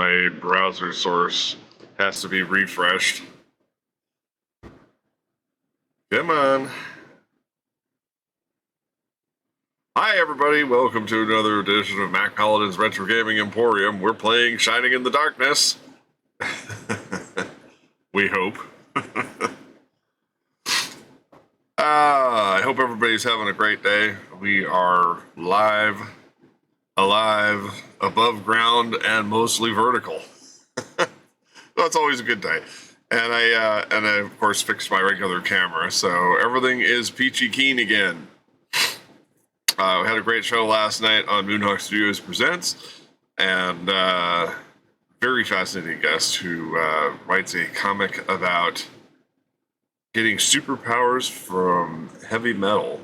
my browser source has to be refreshed. Come on. Hi everybody, welcome to another edition of Mac Paladin's Retro Gaming Emporium. We're playing Shining in the Darkness. We hope. I hope everybody's having a great day. We are live, alive, above ground, and mostly vertical. That's always a good day. And I of course fixed my regular camera, so everything is peachy keen again. We had a great show last night on Moonhawk Studios Presents, and very fascinating guest who writes a comic about getting superpowers from heavy metal.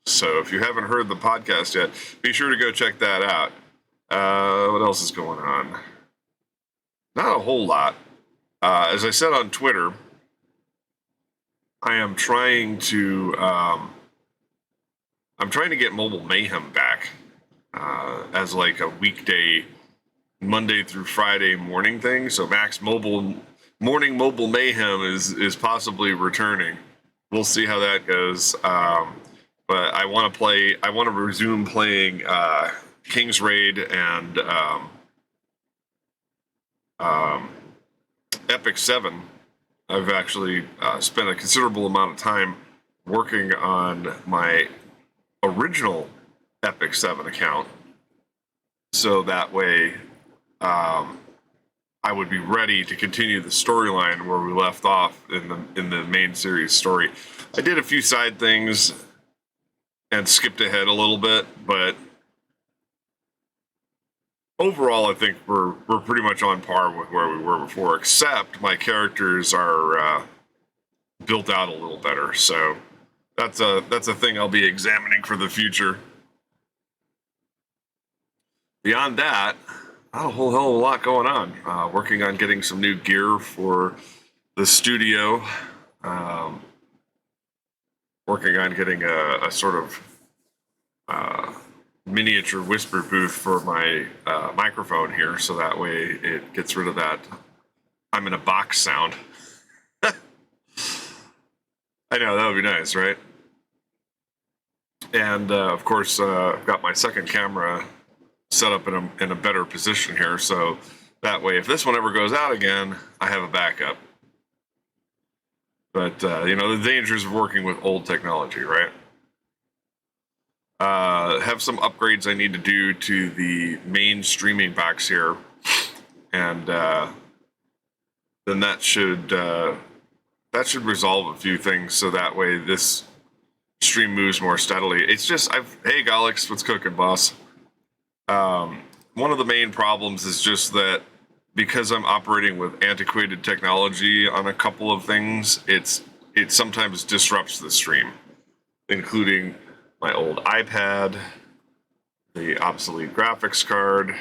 So if you haven't heard the podcast yet, be sure to go check that out. What else is going on? Not a whole lot. As I said on Twitter, I am trying to get Mobile Mayhem back as like a weekday, Monday through Friday morning thing. So Max Mobile Morning Mobile Mayhem is possibly returning. We'll see how that goes. But I want to resume playing King's Raid and Epic 7. I've actually spent a considerable amount of time working on my original Epic 7 account, so that way I would be ready to continue the storyline where we left off in the main series story. I did a few side things and skipped ahead a little bit, but overall I think we're pretty much on par with where we were before, except my characters are built out a little better. So that's a thing I'll be examining for the future. Beyond that, not a whole hell of a lot going on. Working on getting some new gear for the studio. Working on getting a sort of miniature whisper booth for my microphone here, so that way it gets rid of that I'm in a box sound. I know, that would be nice, right? And of course, I've got my second camera set up in a better position here, so that way if this one ever goes out again, I have a backup. But the dangers of working with old technology, right? Have some upgrades I need to do to the main streaming box here, and then that should resolve a few things, so that way this stream moves more steadily. It's just hey Golix, what's cooking, boss? One of the main problems is just that because I'm operating with antiquated technology on a couple of things, it sometimes disrupts the stream, including my old iPad, the obsolete graphics card,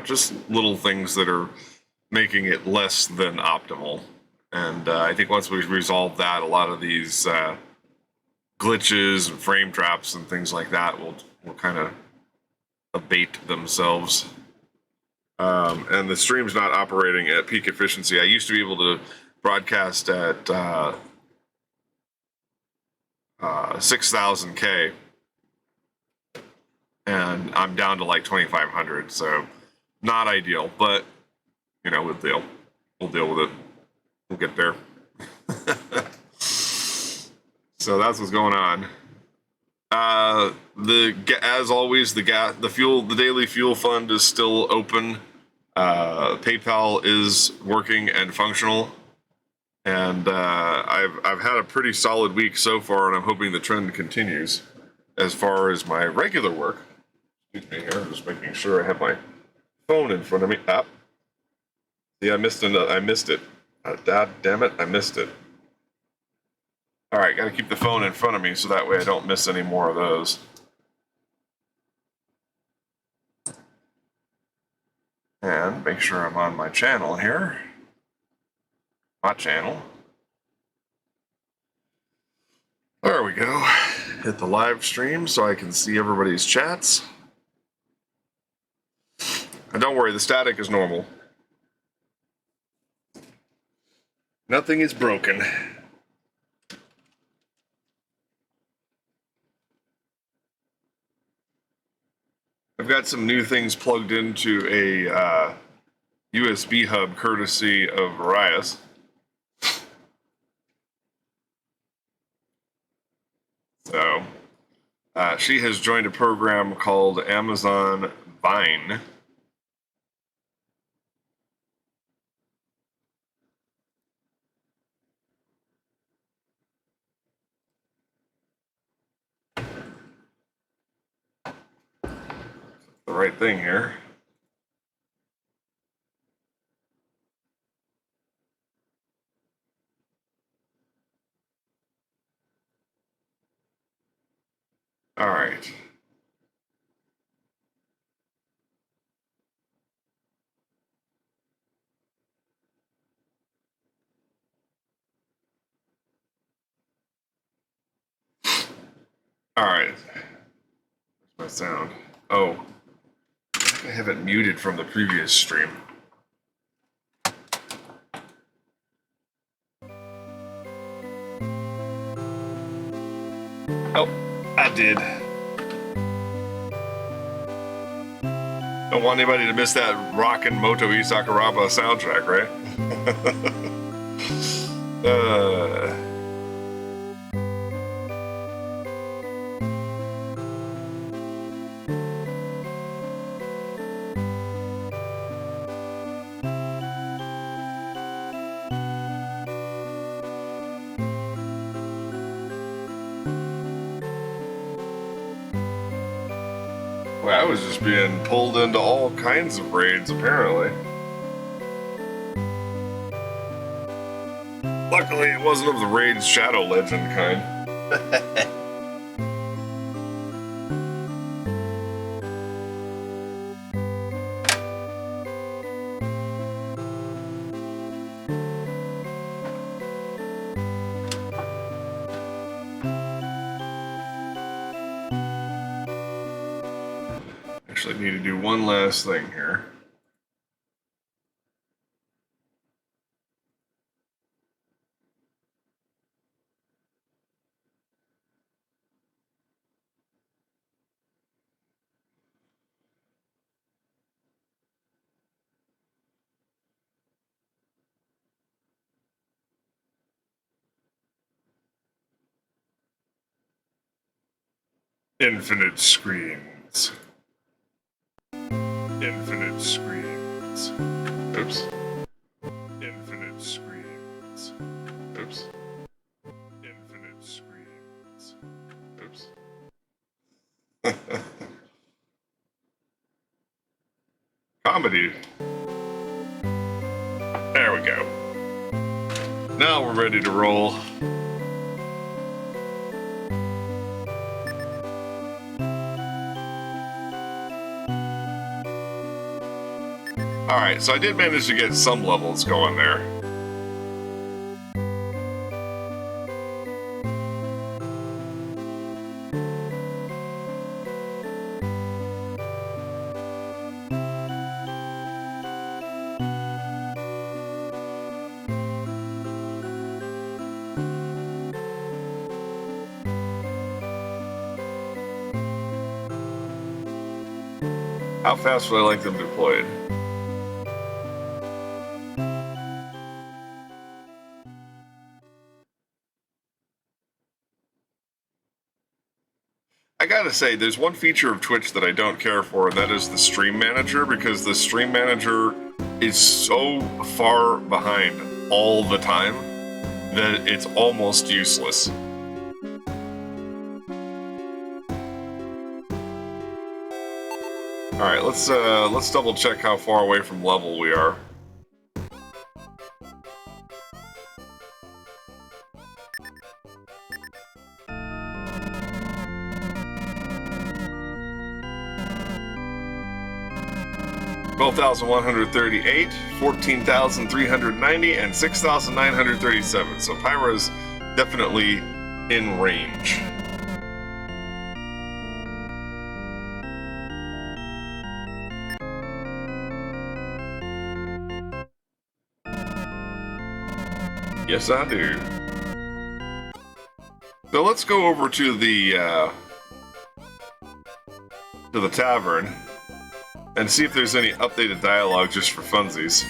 just little things that are making it less than optimal. And I think once we resolve that, a lot of these glitches and frame traps and things like that will kind of abate themselves. And the stream's not operating at peak efficiency. I used to be able to broadcast at 6,000K, and I'm down to like 2,500, so not ideal, but we'll deal with it. We'll get there. So that's what's going on. As always, the daily fuel fund is still open. PayPal is working and functional, and I've had a pretty solid week so far, and I'm hoping the trend continues. As far as my regular work, excuse me here, I'm just making sure I have my phone in front of me. See, I missed it. God damn it, I missed it. All right, got to keep the phone in front of me so that way I don't miss any more of those. And make sure I'm on my channel here. My channel. There we go. Hit the live stream so I can see everybody's chats. And don't worry, the static is normal. Nothing is broken. I've got some new things plugged into a USB hub courtesy of Arias. So she has joined a program called Amazon Vine. The right thing here. All right. All right. Where's my sound? Oh, I have it muted from the previous stream. Oh, I did. Don't want anybody to miss that rockin' Moto E Sakuraba soundtrack, right? Well, I was just being pulled into all kinds of raids, apparently. Luckily, it wasn't of the Raid Shadow Legend kind. Actually, need to do one last thing here. Infinite screens. Infinite screens. Oops. Infinite screens. Oops. Infinite screens. Oops. Comedy. There we go. Now we're ready to roll. Alright, so I did manage to get some levels going there. How fast would I like them deployed? I gotta say, there's one feature of Twitch that I don't care for, and that is the Stream Manager, because the Stream Manager is so far behind all the time that it's almost useless. All right, let's double check how far away from level we are. $12,138, 14,390, and 6,937. So Pyra's definitely in range. Yes, I do. So let's go over to the tavern and see if there's any updated dialogue just for funsies.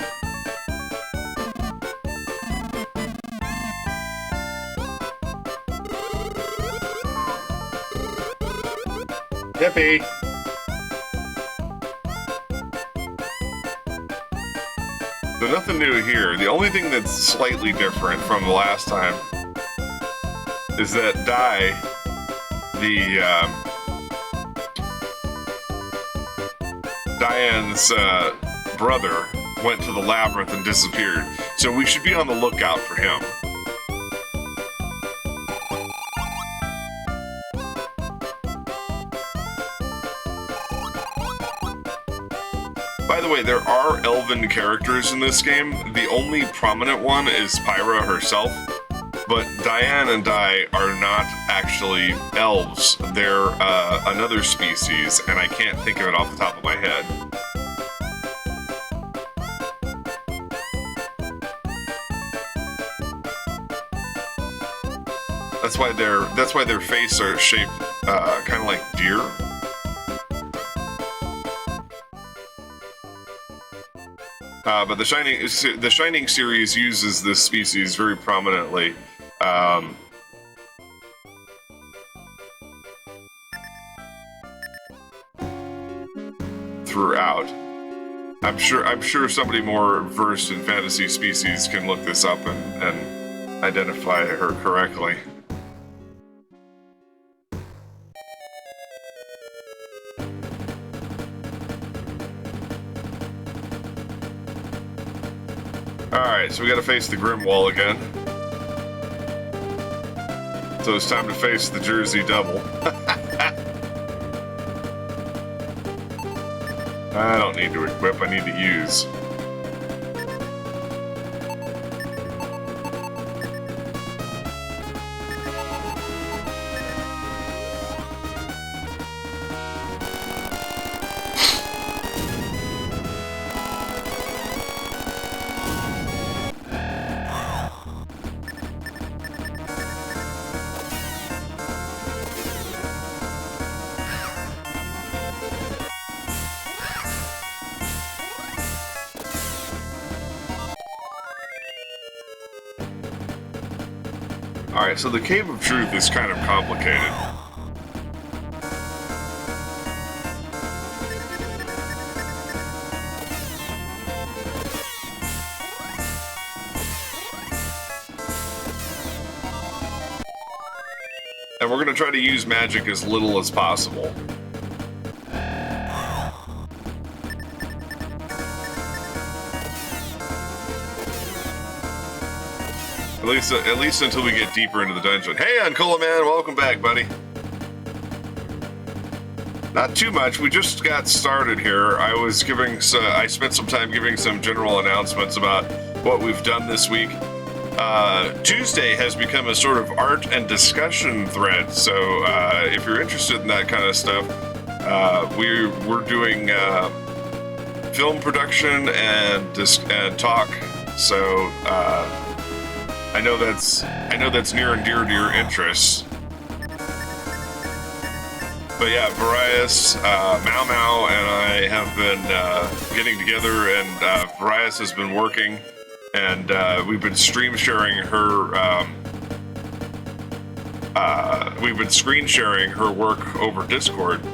Yippee! So nothing new here. The only thing that's slightly different from the last time is that Dai, Diane's brother, went to the labyrinth and disappeared. So we should be on the lookout for him. By the way, there are elven characters in this game. The only prominent one is Pyra herself, but Diane and Dai are not actually elves. They're another species, and I can't think of it off the top of my head. That's why their face are shaped kind of like deer. But the Shining series uses this species very prominently. Throughout. I'm sure somebody more versed in fantasy species can look this up and identify her correctly. Alright, so we gotta face the Grim Wall again. So it's time to face the Jersey Devil. I don't need to equip, I need to use. Alright, so the Cave of Truth is kind of complicated. And we're going to try to use magic as little as possible. At least until we get deeper into the dungeon. Hey, Uncola Man, welcome back, buddy. Not too much. We just got started here. I spent some time giving some general announcements about what we've done this week. Tuesday has become a sort of art and discussion thread. So if you're interested in that kind of stuff, we're doing film production and talk. So. I know that's near and dear to your interests. But yeah, Varias, Mau Mau, and I have been getting together, and Varias has been working, and we've been stream sharing her. We've been screen sharing her work over Discord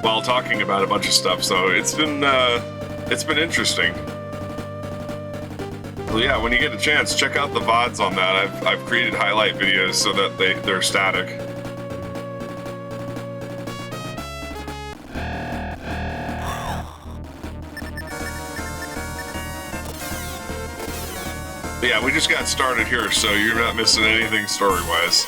while talking about a bunch of stuff. So it's been interesting. So yeah, when you get a chance, check out the VODs on that. I've created highlight videos so that they're static. But yeah, we just got started here, so you're not missing anything story-wise.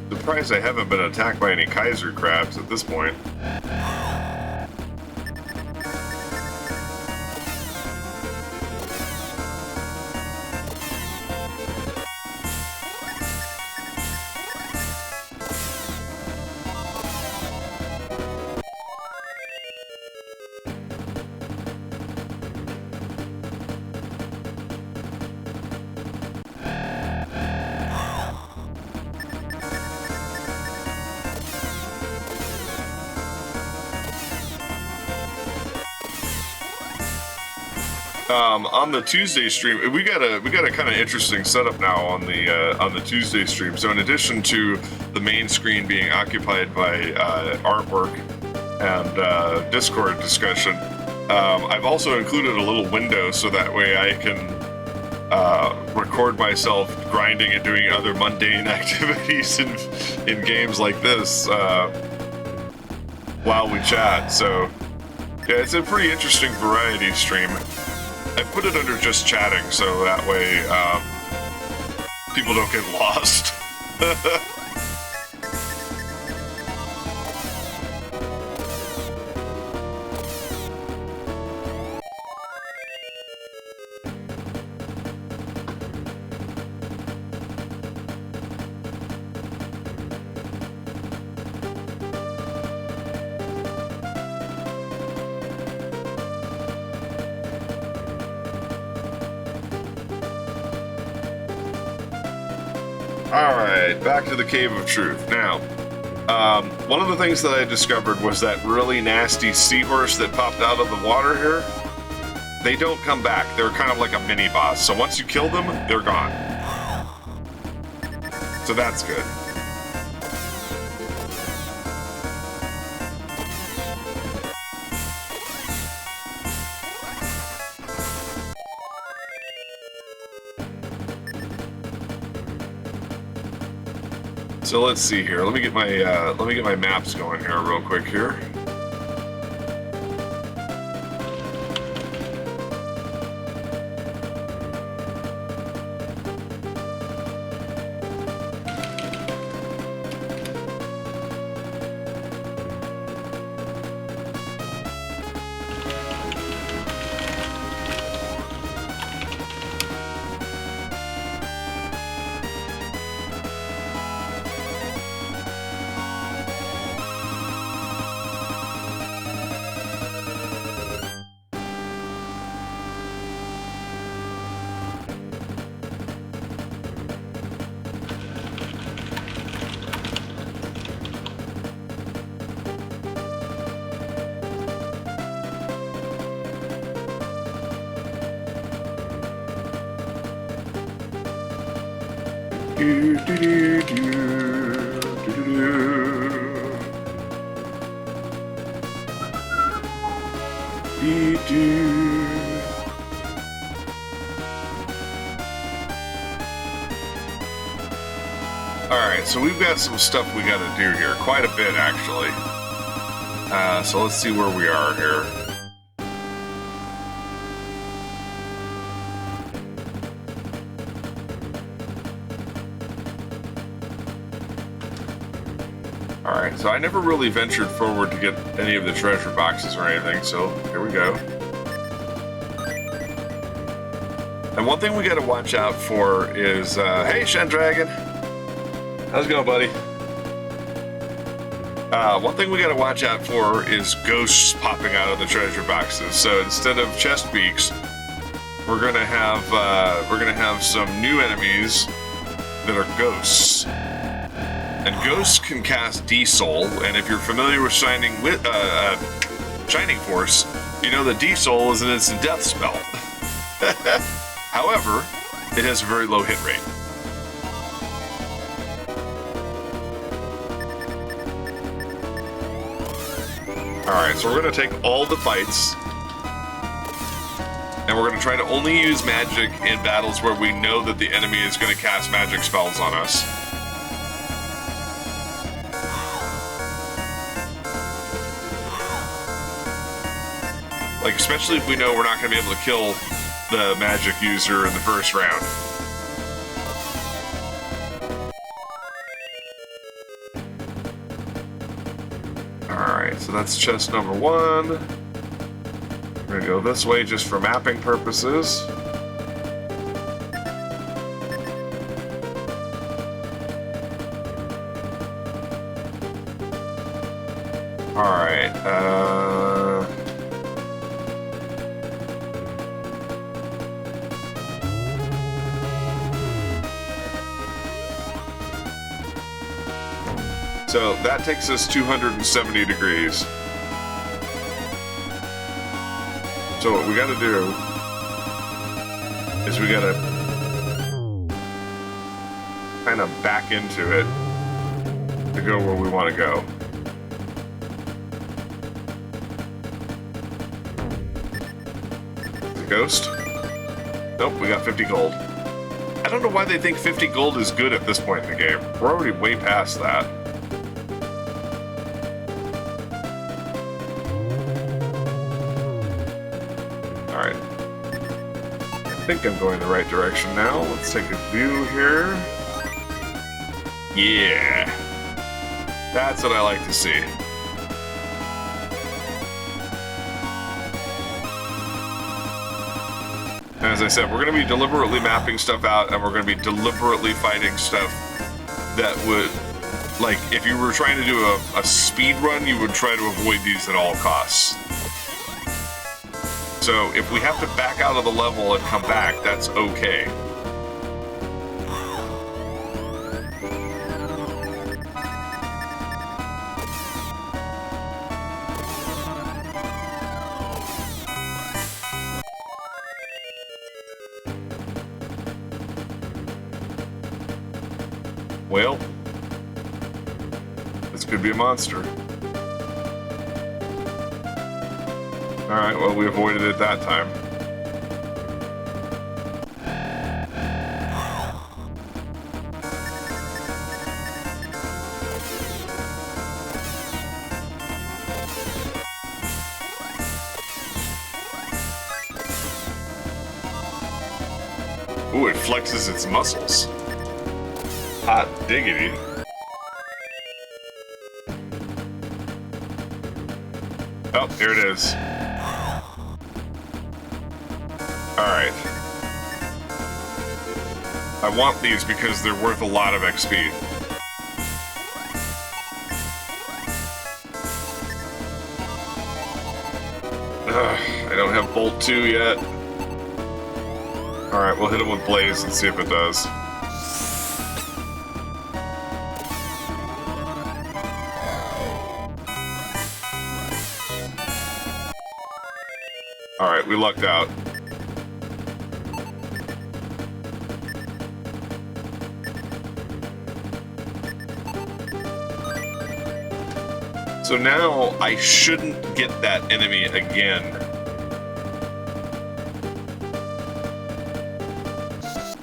Surprised I haven't been attacked by any Kaiser crabs at this point. On the Tuesday stream, we got a kind of interesting setup now on the Tuesday stream. So in addition to the main screen being occupied by artwork and Discord discussion, I've also included a little window so that way I can record myself grinding and doing other mundane activities in games like this while we chat. So yeah, it's a pretty interesting variety stream. I put it under just chatting, so that way people don't get lost. Alright, back to the Cave of Truth. Now, one of the things that I discovered was that really nasty seahorse that popped out of the water here. They don't come back. They're kind of like a mini-boss. So once you kill them, they're gone. So that's good. So let's see here. Let me get my maps going here real quick here. Alright, so we've got some stuff we gotta do here. Quite a bit, actually. So let's see where we are here. Alright, so I never really ventured forward to get any of the treasure boxes or anything, so here we go. And one thing we gotta watch out for is, hey Shendragon! How's it going, buddy? One thing we gotta watch out for is ghosts popping out of the treasure boxes. So instead of chest beaks, we're gonna have some new enemies that are ghosts. And ghosts can cast D-Soul, and if you're familiar with Shining Force, you know that D-Soul is an instant death spell. However, it has a very low hit rate. Alright, so we're going to take all the fights, and we're going to try to only use magic in battles where we know that the enemy is going to cast magic spells on us. Like, especially if we know we're not going to be able to kill the magic user in the first round. Alright, so that's chest number 1. We're gonna go this way just for mapping purposes. Alright, so that takes us 270 degrees. So what we gotta do is we gotta kind of back into it to go where we want to go. Ghost? Nope, we got 50 gold. I don't know why they think 50 gold is good at this point in the game. We're already way past that. Alright. I think I'm going the right direction now. Let's take a view here. Yeah. That's what I like to see. As I said, we're going to be deliberately mapping stuff out, and we're going to be deliberately fighting stuff that would, like, if you were trying to do a speed run, you would try to avoid these at all costs. So if we have to back out of the level and come back, that's okay. Well, this could be a monster. Alright, well, we avoided it that time. Ooh, it flexes its muscles. Hot diggity. Oh, here it is. Alright. I want these because they're worth a lot of XP. I don't have Bolt 2 yet. Alright, we'll hit him with Blaze and see if it does. Alright, we lucked out. So now I shouldn't get that enemy again.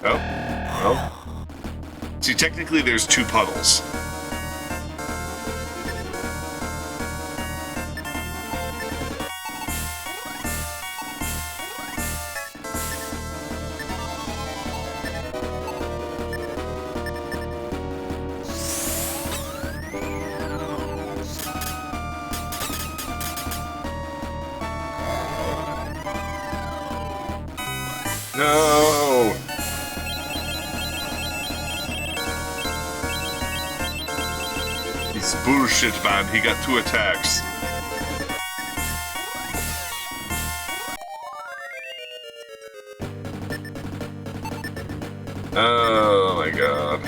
Oh, well. See, technically there's 2 puddles. No! It's bullshit, man. He got 2 attacks. Oh my god.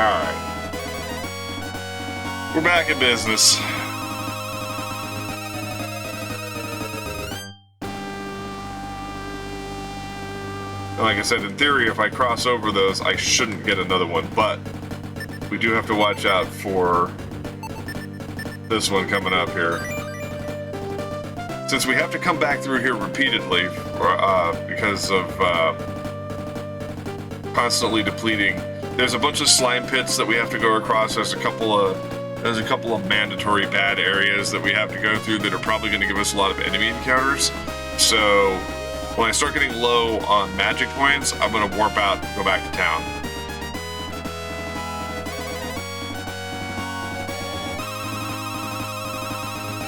Alright. We're back in business. And like I said, in theory, if I cross over those, I shouldn't get another one, but we do have to watch out for this one coming up here. Since we have to come back through here repeatedly because of constantly depleting, there's a bunch of slime pits that we have to go across. There's a couple of mandatory bad areas that we have to go through that are probably going to give us a lot of enemy encounters. So when I start getting low on magic points, I'm going to warp out and go back to town.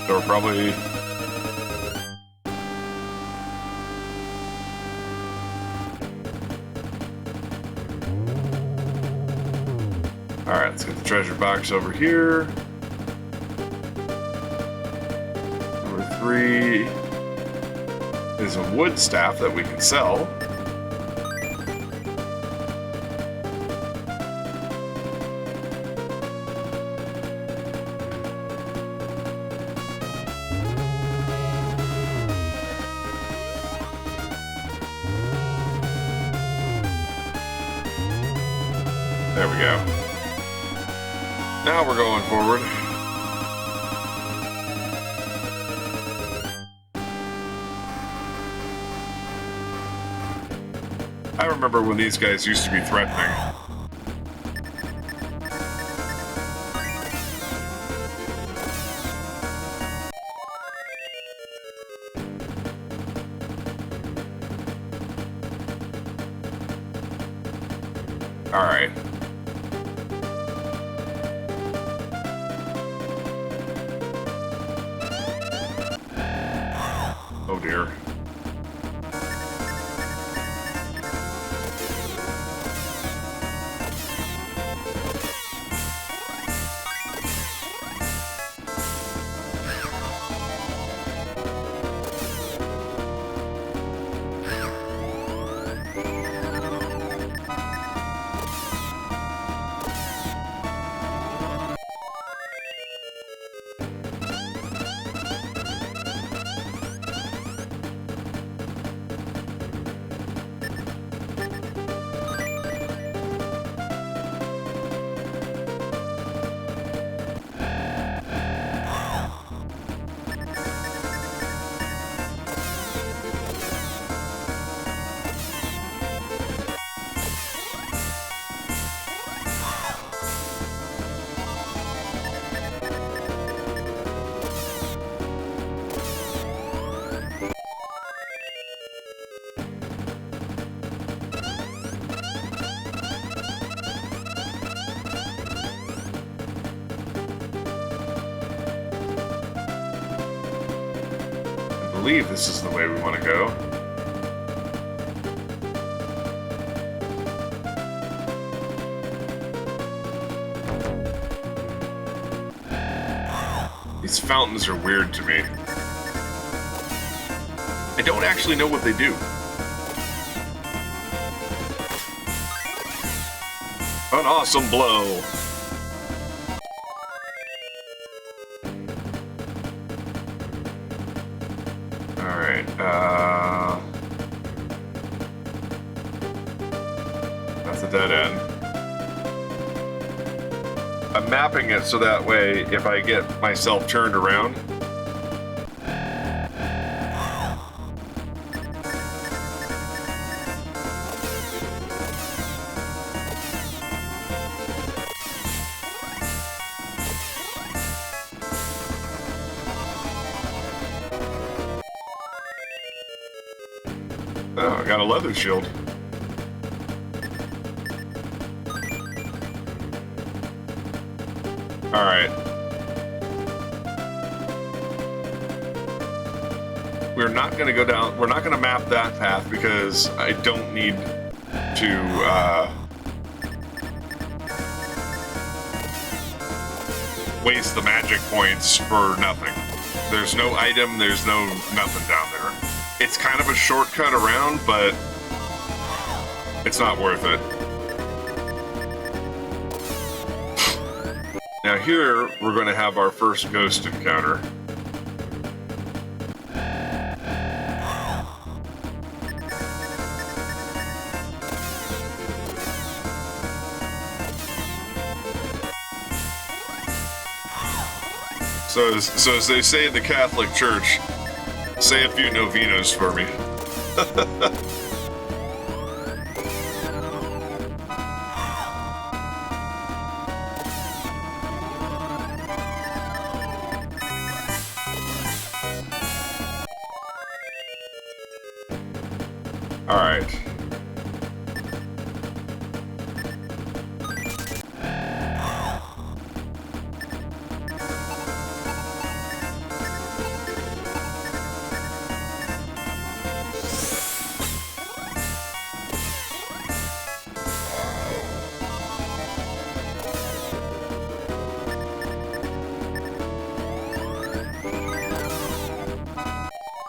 So we're probably... Alright, let's get the treasure box over here. Number 3 is a wood staff that we can sell. There we go. Now we're going forward. I remember when these guys used to be threatening. All right. Oh dear. I believe this is the way we want to go. These fountains are weird to me. I don't actually know what they do. An awesome blow. Alright, that's a dead end. I'm mapping it so that way if I get myself turned around, oh, I got a leather shield. All right. We're not going to go down. We're not going to map that path because I don't need to waste the magic points for nothing. There's no item. There's no nothing down there. It's kind of a shortcut around, but it's not worth it. Now here, we're going to have our first ghost encounter. So as they say in the Catholic Church, say a few novenas for me. All right.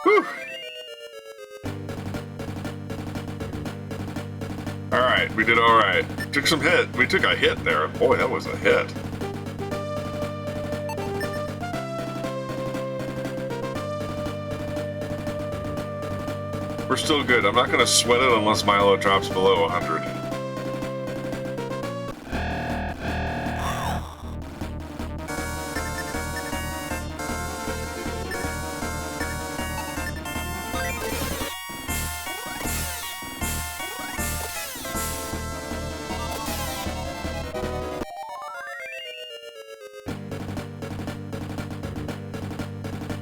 Whew. All right, we did all right. Took some hit. We took a hit there. Boy, that was a hit. We're still good. I'm not going to sweat it unless Milo drops below 100.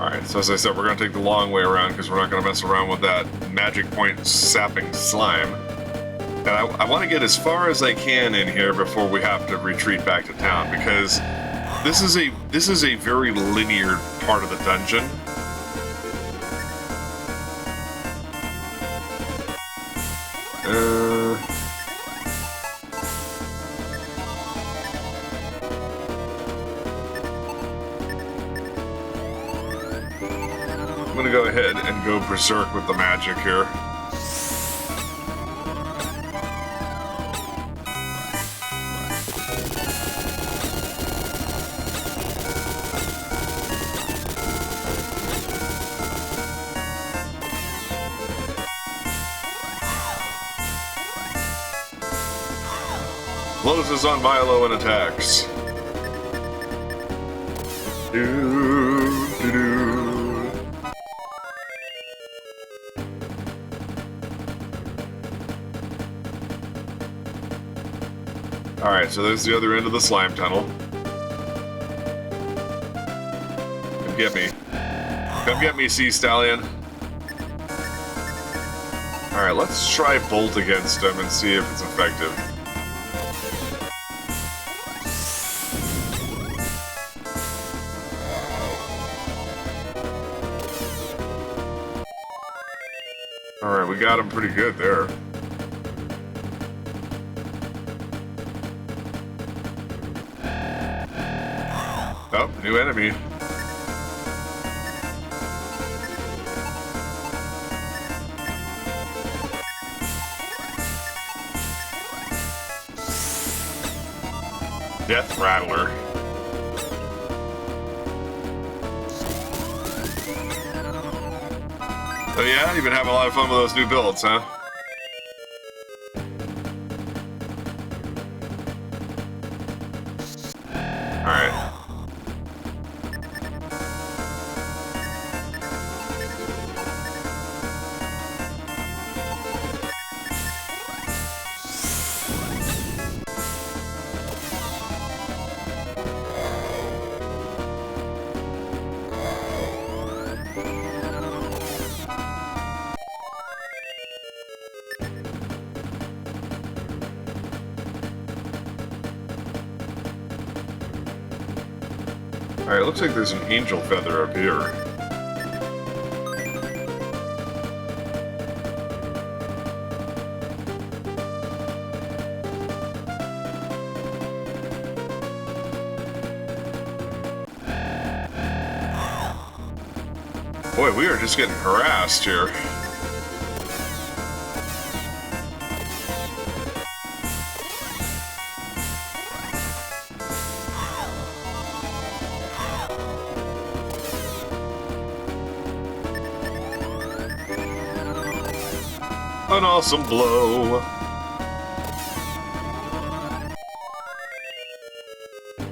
Alright, so as I said, we're going to take the long way around because we're not going to mess around with that magic point sapping slime. And I want to get as far as I can in here before we have to retreat back to town, because this is a very linear part of the dungeon. I'm gonna go ahead and go berserk with the magic here. Closes on Milo and attacks. Alright, so there's the other end of the slime tunnel. Come get me. Come get me, Sea Stallion. Alright, let's try Bolt against him and see if it's effective. Alright, we got him pretty good there. Oh, new enemy. Death Rattler. Oh yeah, you've been having a lot of fun with those new builds, huh? Alright. Alright, looks like there's an angel feather up here. Boy, we are just getting harassed here. An awesome blow.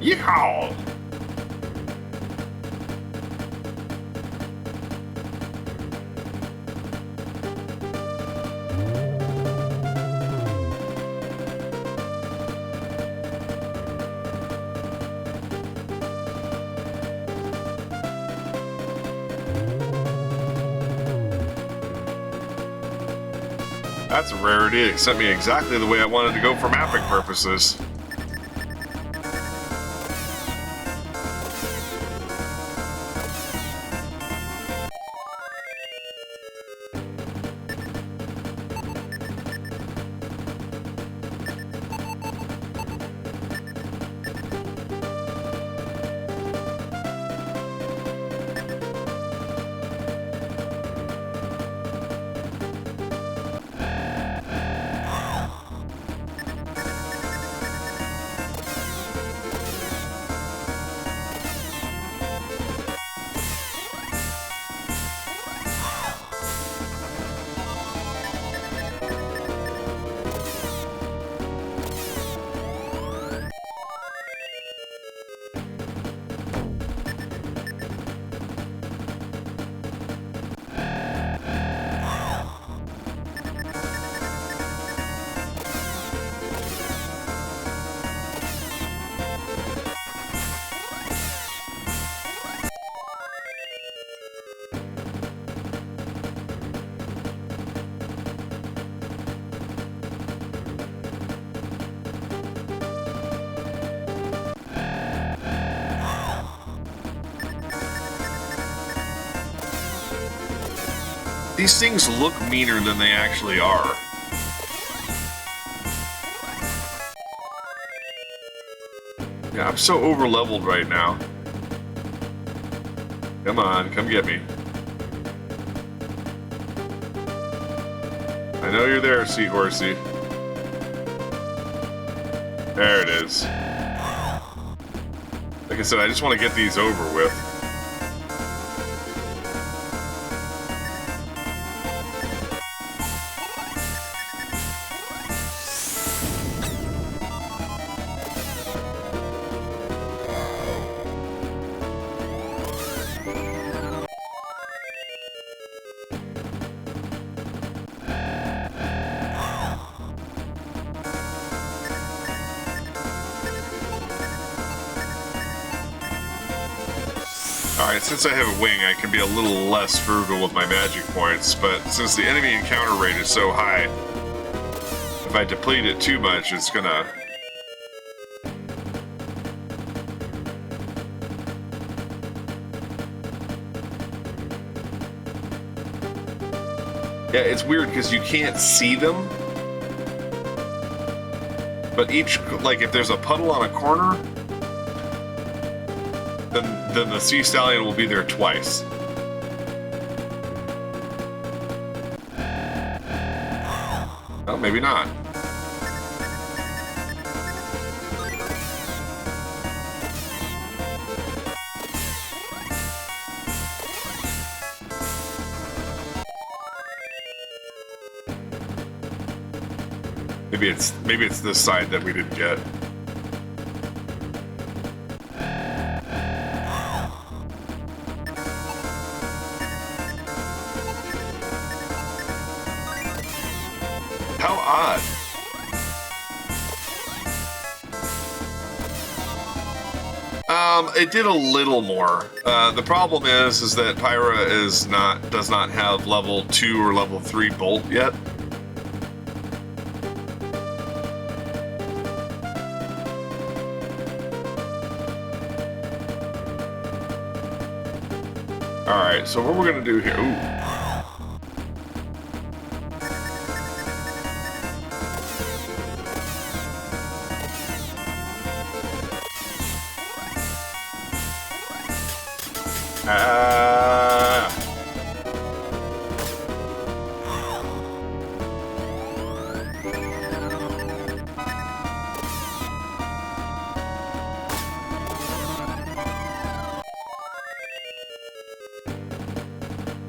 Yeehaw! That's a rarity. It sent me exactly the way I wanted to go for mapping purposes. These things look meaner than they actually are. Yeah, I'm so over-leveled right now. Come on, come get me. I know you're there, Seahorsey. There it is. Like I said, I just want to get these over with. Alright, since I have a wing, I can be a little less frugal with my magic points, but since the enemy encounter rate is so high, if I deplete it too much, it's gonna... Yeah, it's weird because you can't see them, but each, like, if there's a puddle on a corner, then the Sea Stallion will be there twice. Well, maybe not. Maybe it's this side that we didn't get. How odd. It did a little more. The problem is that Pyra does not have level 2 or level 3 bolt yet. Alright, so what we're gonna do here... Ooh.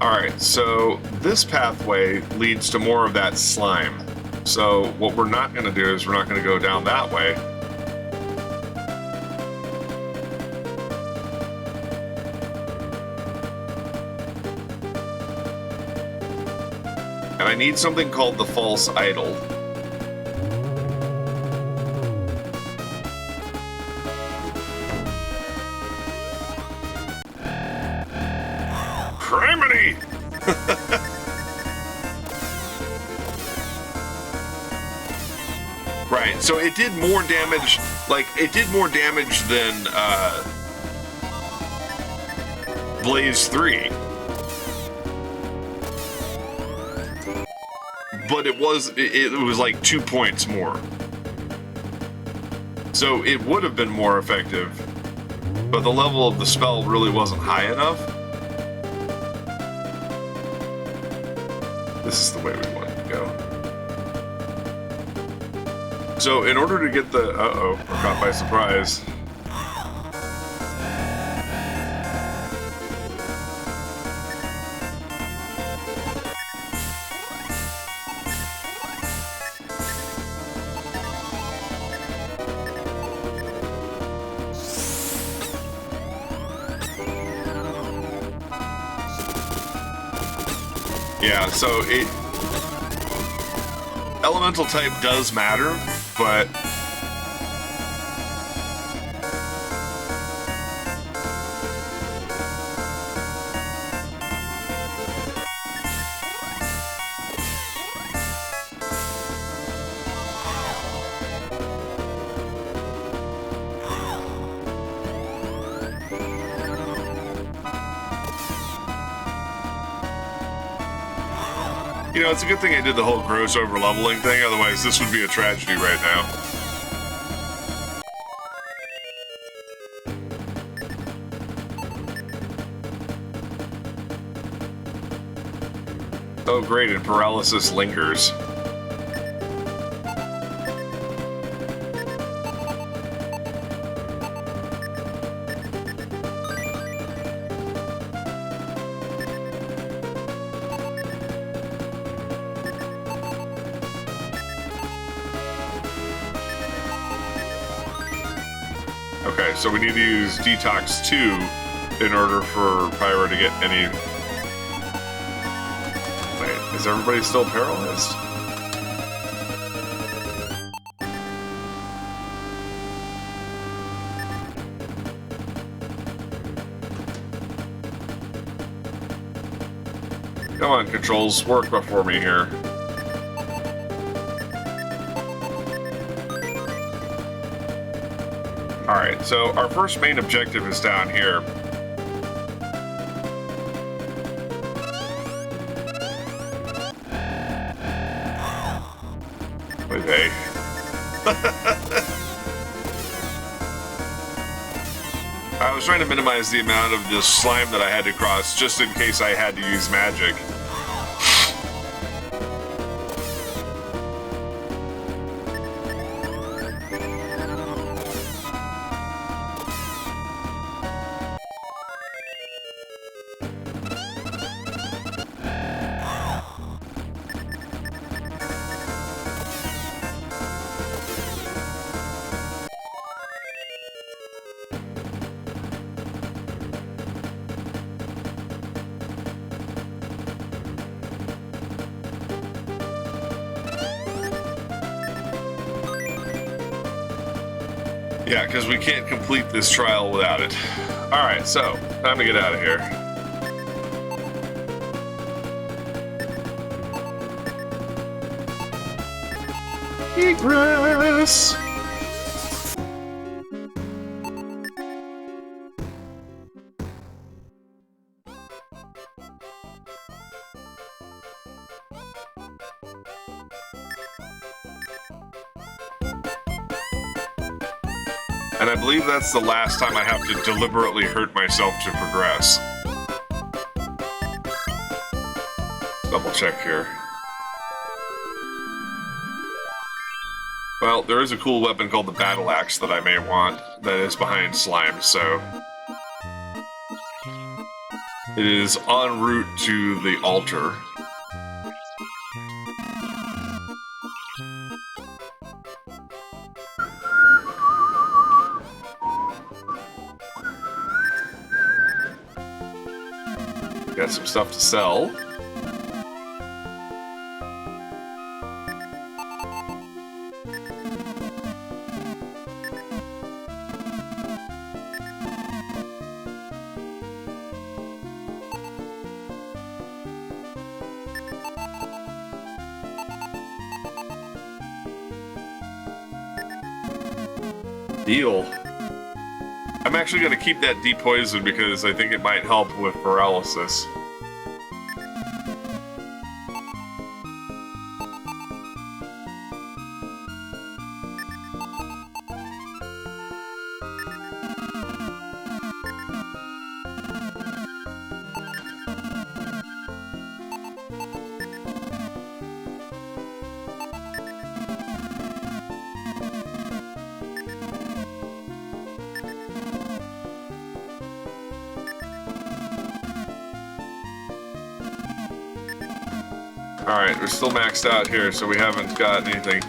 Alright, so this pathway leads to more of that slime. So what we're not going to do is we're not going to go down that way. And I need something called the False Idol. Criminy! Right, so it did more damage, like, it did more damage than Blaze 3. But it was like 2 points more. So it would have been more effective, but the level of the spell really wasn't high enough. This is the way we wanted to go. So in order to get the... Uh-oh, we're caught by surprise. Yeah, so it... Elemental type does matter, but... You know, it's a good thing I did the whole gross over-leveling thing, otherwise this would be a tragedy right now. Oh great, and paralysis lingers. Okay, so we need to use Detox 2 in order for Pyro to get any... Wait, is everybody still paralyzed? Come on, controls, work before me here. Alright, so our first main objective is down here. Wait, hey. I was trying to minimize the amount of this slime that I had to cross, just in case I had to use magic. Yeah, because we can't complete this trial without it. Alright, so, time to get out of here. Egress! And I believe that's the last time I have to deliberately hurt myself to progress. Double check here. Well, there is a cool weapon called the Battle Axe that I may want that is behind slime, so... It is en route to the altar. Got some stuff to sell. Heal. I'm actually going to keep that depoison because I think it might help with paralysis. Alright, we're still maxed out here, so we haven't got anything.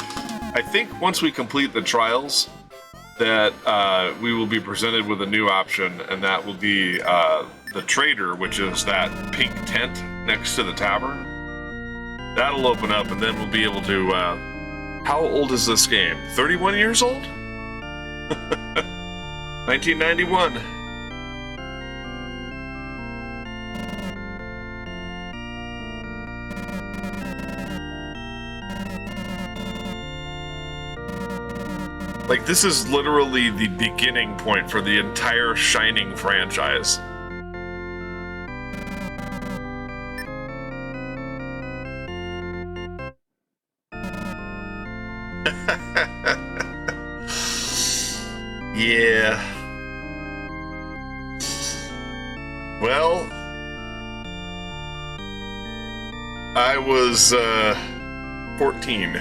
I think once we complete the trials, that we will be presented with a new option, and that will be the trader, which is that pink tent next to the tavern. That'll open up, and then we'll be able to... how old is this game? 31 years old? 1991. Like, this is literally the beginning point for the entire Shining franchise. Yeah. Well, I was 14.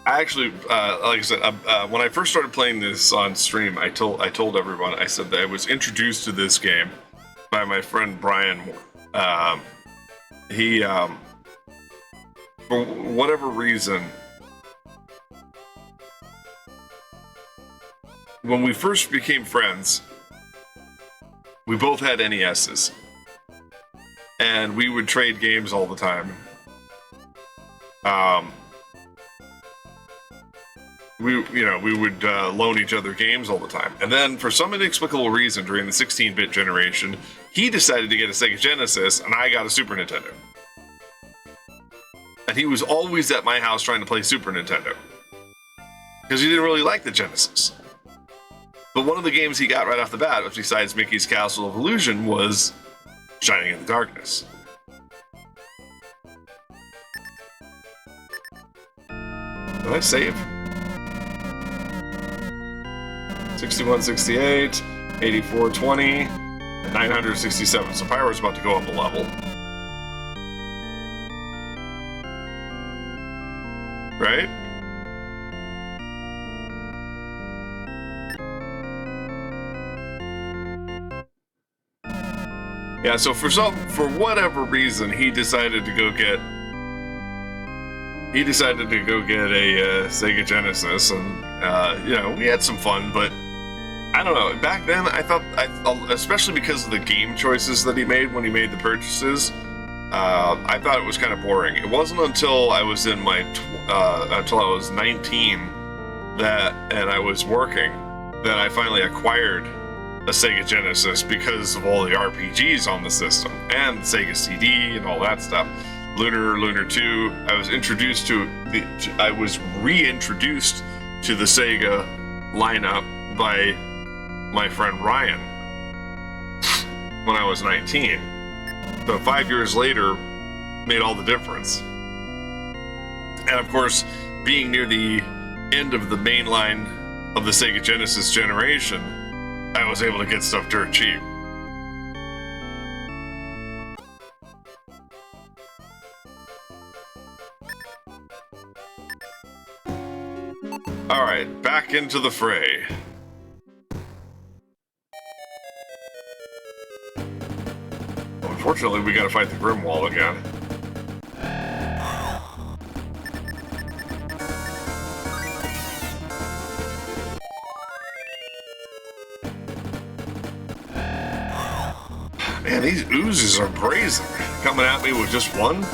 I actually, like I said, when I first started playing this on stream, I told everyone, I said that I was introduced to this game by my friend Brian. He, for whatever reason, when we first became friends, we both had NESs, and we would trade games all the time. We would loan each other games all the time. And then, for some inexplicable reason, during the 16-bit generation, he decided to get a Sega Genesis, and I got a Super Nintendo. And he was always at my house trying to play Super Nintendo, because he didn't really like the Genesis. But one of the games he got right off the bat, besides Mickey's Castle of Illusion, was Shining in the Darkness. Did I save? 6168, 8420, 967. So Pyro's about to go up a level. Right? Yeah, so for whatever reason, he decided to go get a Sega Genesis, and we had some fun, but I don't know. Back then, I thought, especially because of the game choices that he made when he made the purchases, I thought it was kind of boring. It wasn't until I was in until I was 19 and I was working that I finally acquired a Sega Genesis because of all the RPGs on the system and Sega CD and all that stuff. Lunar 2. I was reintroduced to the Sega lineup by my friend Ryan when I was 19. So 5 years later made all the difference. And of course, being near the end of the main line of the Sega Genesis generation, I was able to get stuff dirt cheap. Alright, back into the fray. Unfortunately, we gotta fight the Grimwall again. Man, these oozes are brazen. Coming at me with just one?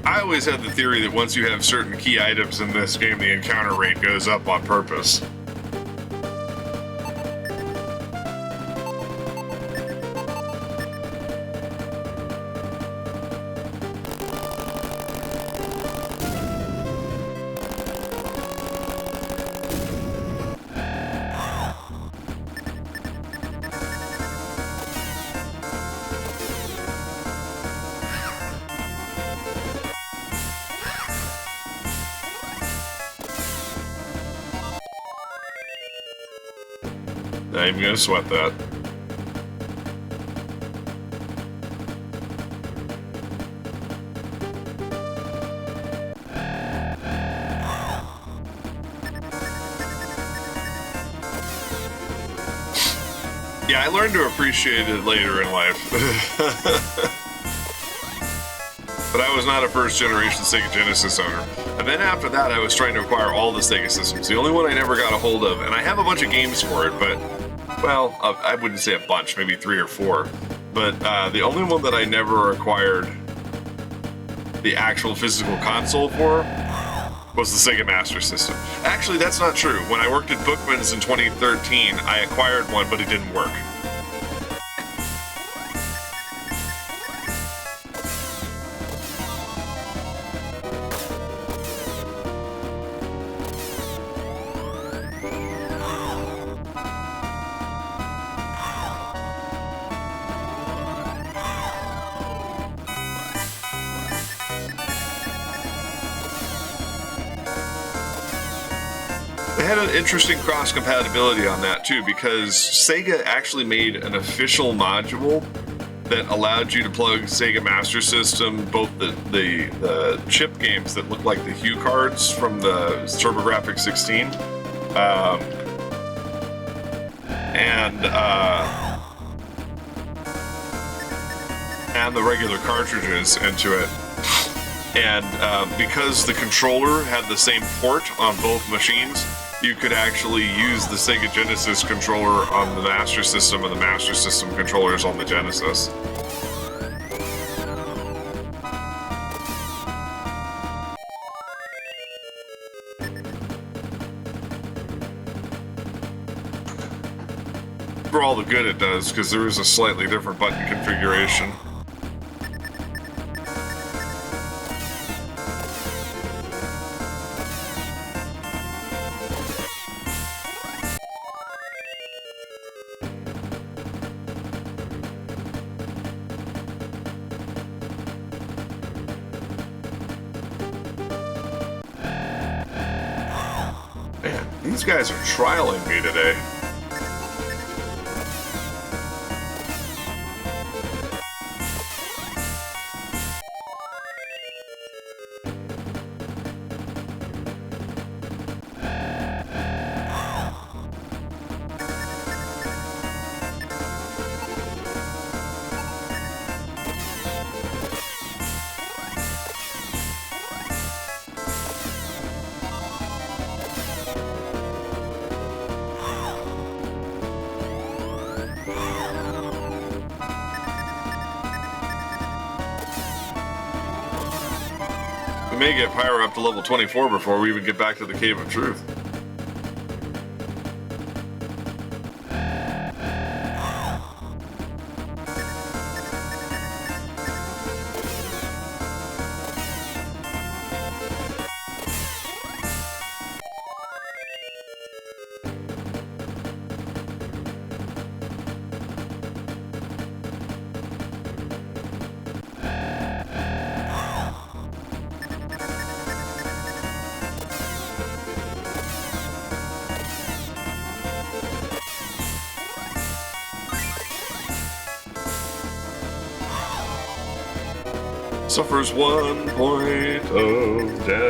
I always had the theory that once you have certain key items in this game, the encounter rate goes up on purpose. Not even gonna sweat that. Yeah, I learned to appreciate it later in life. But I was not a first generation Sega Genesis owner. And then after that, I was trying to acquire all the Sega systems. The only one I never got a hold of, and I have a bunch of games for it, but, well, I wouldn't say a bunch, maybe 3 or 4. But the only one that I never acquired the actual physical console for was the Sega Master System. Actually, that's not true. When I worked at Bookman's in 2013, I acquired one, but it didn't work. They had an interesting cross-compatibility on that too, because Sega actually made an official module that allowed you to plug Sega Master System, both the chip games that look like the Hue cards from the TurboGrafx 16, and the regular cartridges into it. And because the controller had the same port on both machines, you could actually use the Sega Genesis controller on the Master System and the Master System controllers on the Genesis. For all the good it does, because there is a slightly different button configuration. These guys are trialing me today. We may get Pyro up to level 24 before we even get back to the Cave of Truth. Suffers 1 point of damage.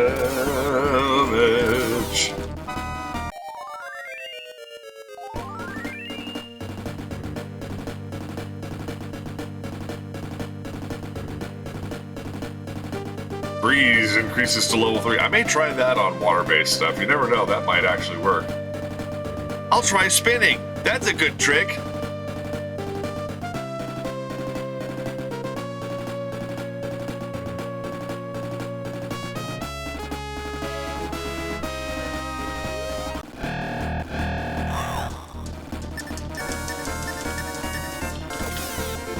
Breeze increases to level 3. I may try that on water-based stuff. You never know, that might actually work. I'll try spinning. That's a good trick.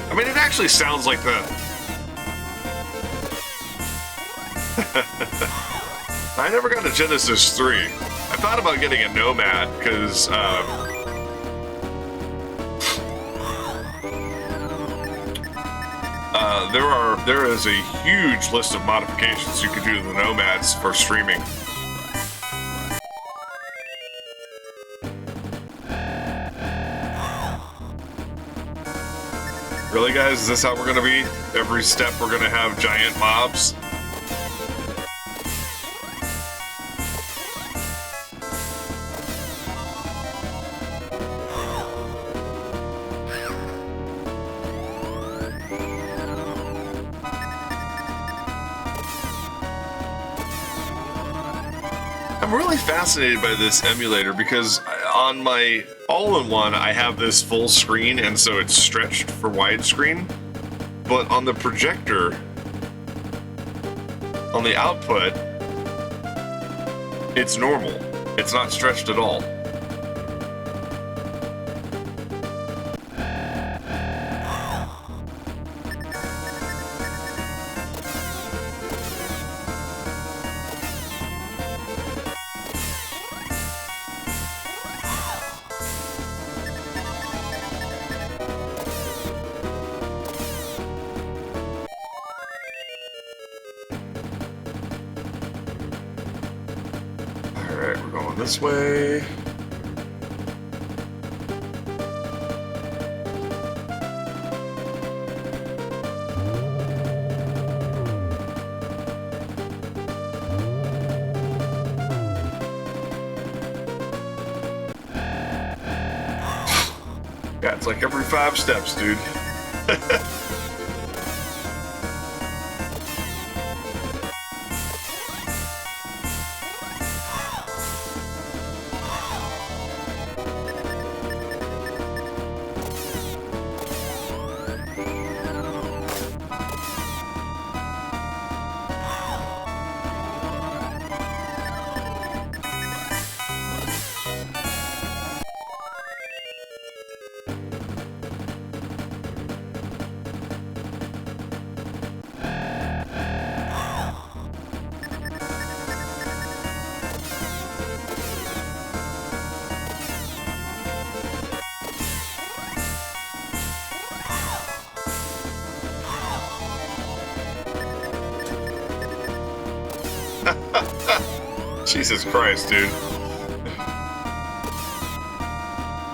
I mean, it actually sounds like the... I never got a Genesis 3. I thought about getting a Nomad, because, there is a huge list of modifications you can do to the Nomads for streaming. Really, guys? Is this how we're gonna be? Every step we're gonna have giant mobs? I'm really fascinated by this emulator because on my all-in-one I have this full screen and so it's stretched for widescreen, but on the projector, on the output, it's normal. It's not stretched at all. This way. Yeah, it's like every 5 steps, dude. Jesus Christ, dude.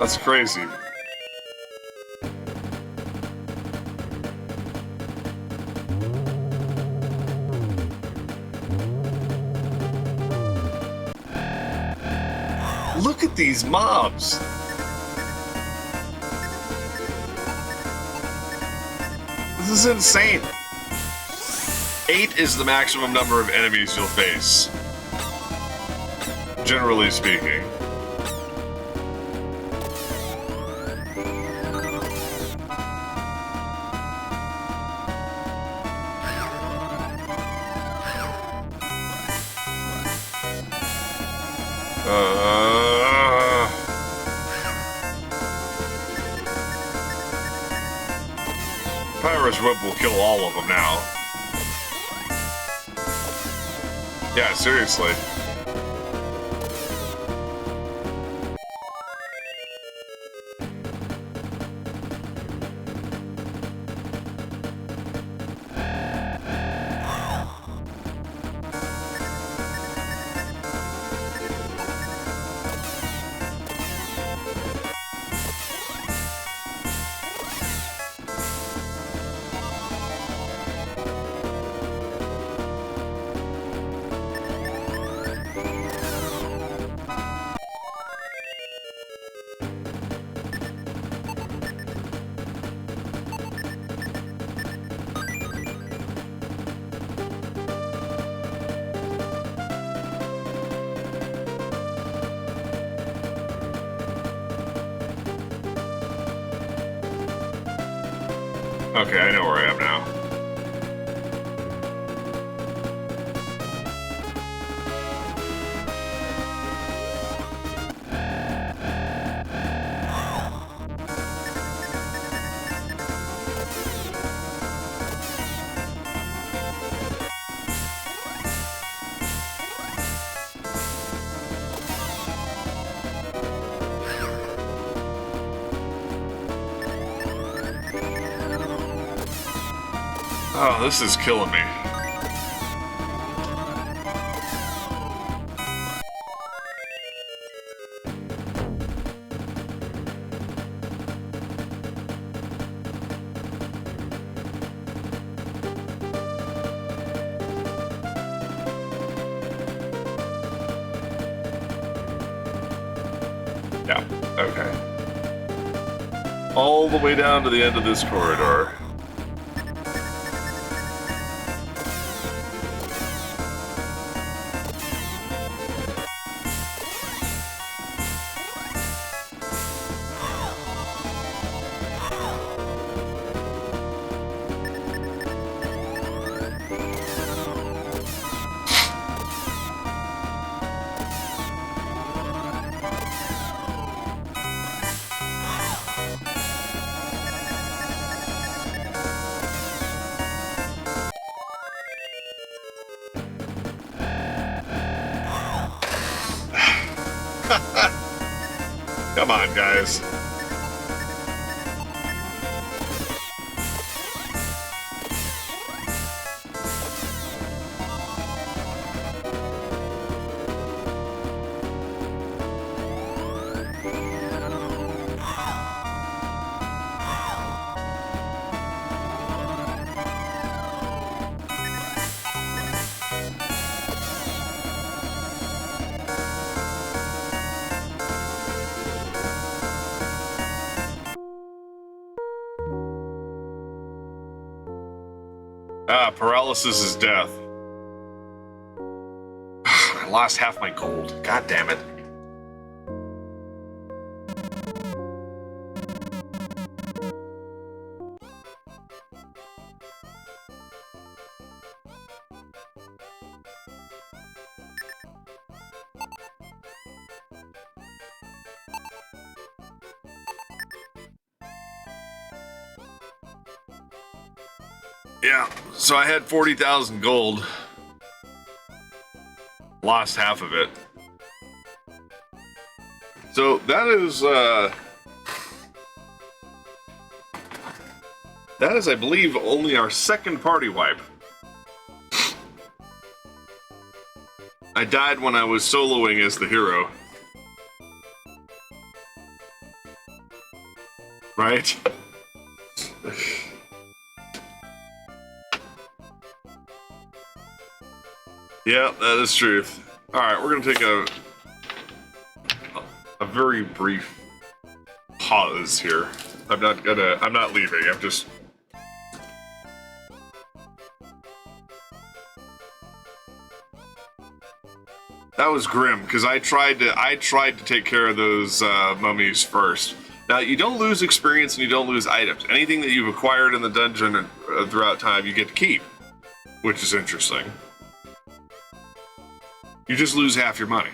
That's crazy. Look at these mobs. This is insane. 8 is the maximum number of enemies you'll face, generally speaking. Pyrus Whip will kill all of them now. Yeah, seriously. Okay, I know where I am now. Oh, this is killing me. Yeah, okay. All the way down to the end of this corridor. Come on, guys. Ah, paralysis is death. I lost half my gold. God damn it. Yeah, so I had 40,000 gold. Lost half of it. So that is, I believe, only our second party wipe. I died when I was soloing as the hero. Right? Yeah, that is truth. Alright, we're gonna take a very brief pause here. I'm not leaving, I'm just... That was grim, because I tried to take care of those mummies first. Now, you don't lose experience and you don't lose items. Anything that you've acquired in the dungeon throughout time, you get to keep, which is interesting. You just lose half your money.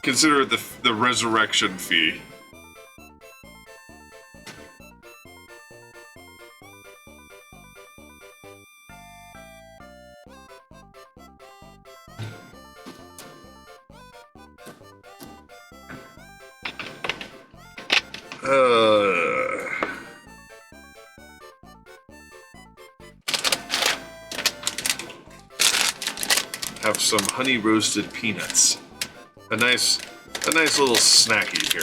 Consider it the resurrection fee. Have some honey roasted peanuts. A nice little snacky here.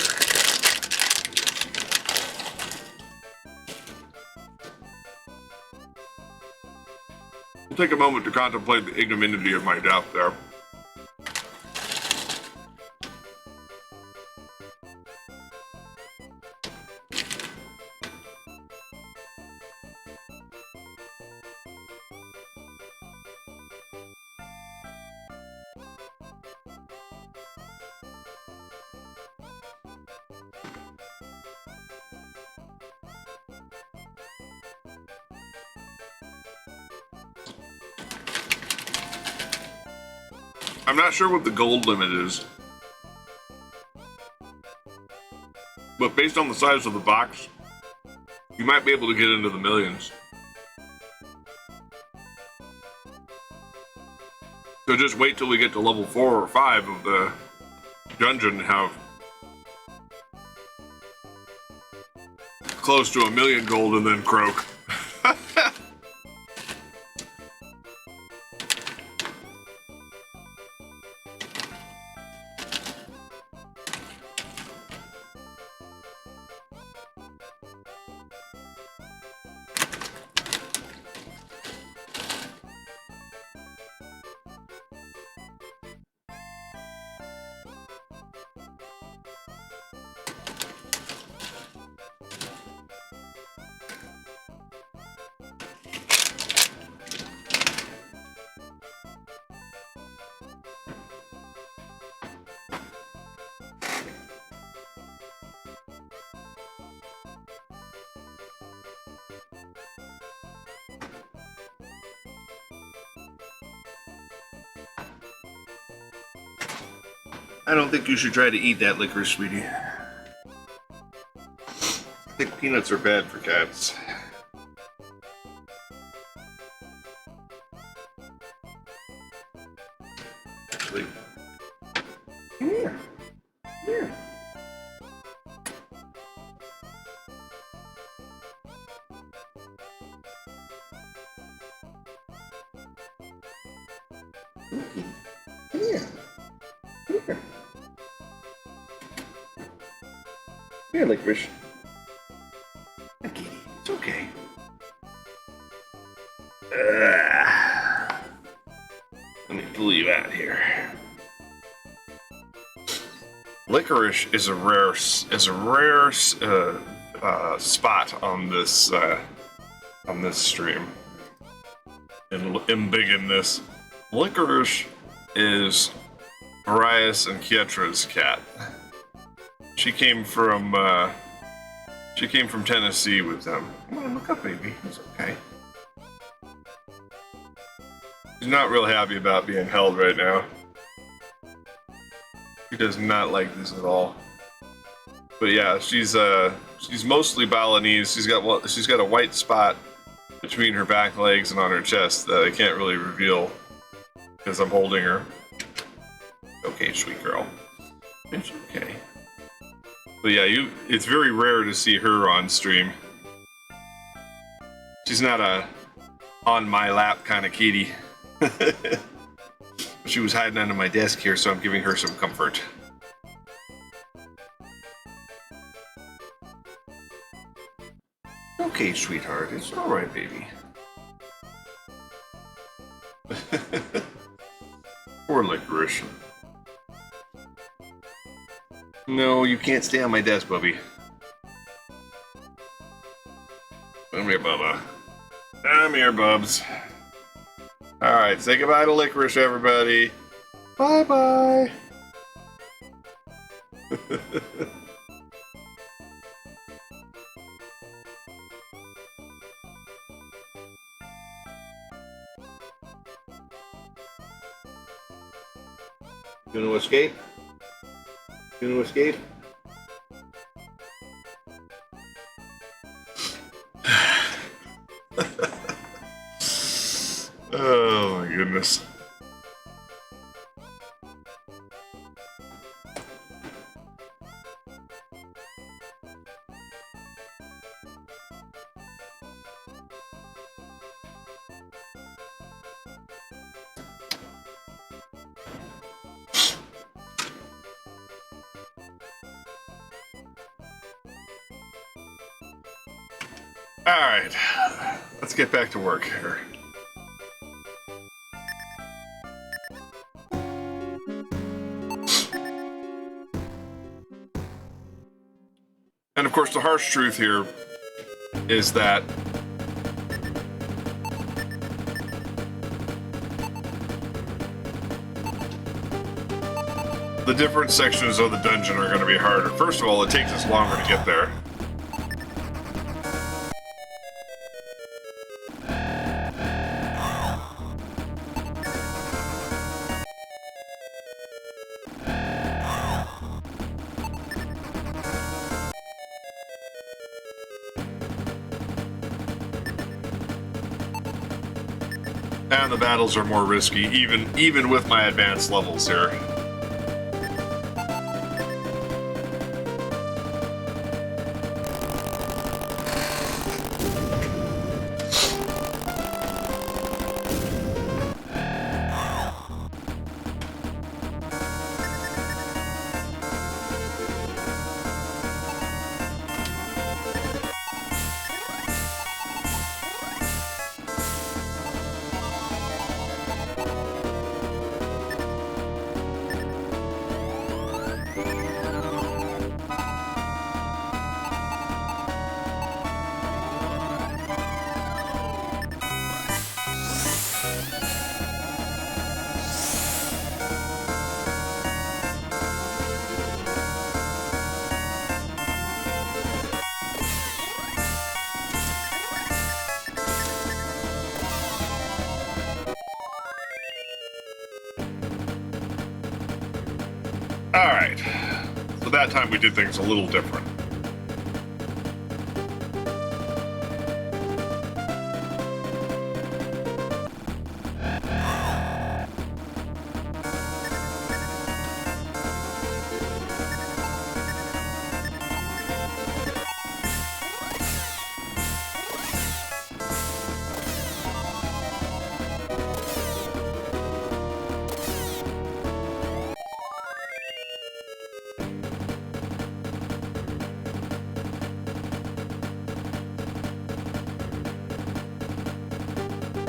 We'll take a moment to contemplate the ignominy of my death there. I'm not sure what the gold limit is, but based on the size of the box, You might be able to get into the millions. So just wait till we get to level 4 or 5 of the dungeon and have close to 1 million gold and then croak. I don't think you should try to eat that licorice, sweetie. I think peanuts are bad for cats. Actually, come here. Come here. Come here. Come here. Here, licorice. Hi, kitty. It's okay. Let me pull you out here. Licorice is a rare spot on this stream. In this, Licorice is Marias and Kietra's cat. She came from Tennessee with them. Come on, look up, baby. It's okay. She's not real happy about being held right now. She does not like this at all. But yeah, she's mostly Balinese. She's got a white spot between her back legs and on her chest that I can't really reveal because I'm holding her. Okay, sweet girl. It's okay. But yeah, it's very rare to see her on stream. She's not a on my lap kind of kitty. She was hiding under my desk here, so I'm giving her some comfort. Okay, sweetheart, it's alright, baby. Poor Licorice. No, you can't stay on my desk, Bubby. Come here, Bubba. Come here, Bubs. Alright, say goodbye to Licorice, everybody. Bye-bye. You gonna escape? You gonna escape? Oh my goodness. Alright, let's get back to work here. And of course, the harsh truth here is that the different sections of the dungeon are going to be harder. First of all, it takes us longer to get there. And the battles are more risky, even with my advanced levels here. Alright, so that time we did things a little different.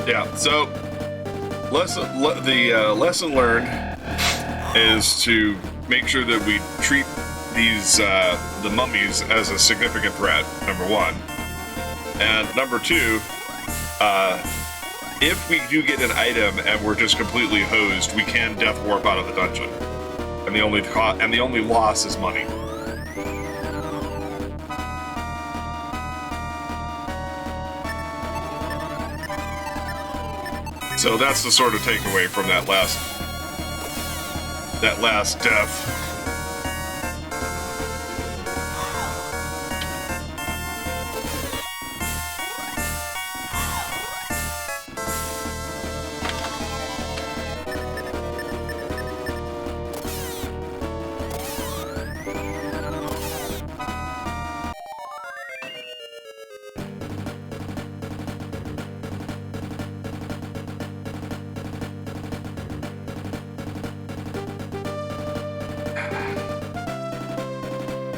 Yeah, so the lesson learned is to make sure that we treat these the mummies as a significant threat, number one. And number two, if we do get an item and we're just completely hosed, we can death warp out of the dungeon. And the only loss is money. So that's the sort of takeaway from that last death.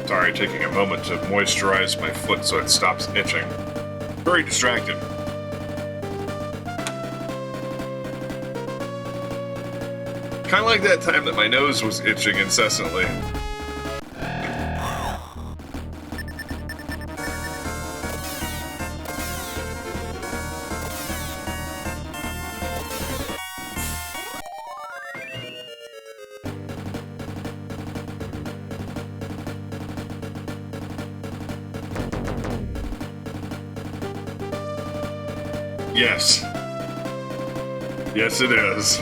Sorry, taking a moment to moisturize my foot so it stops itching. Very distracted. Kind of like that time that my nose was itching incessantly. Yes. Yes, it is.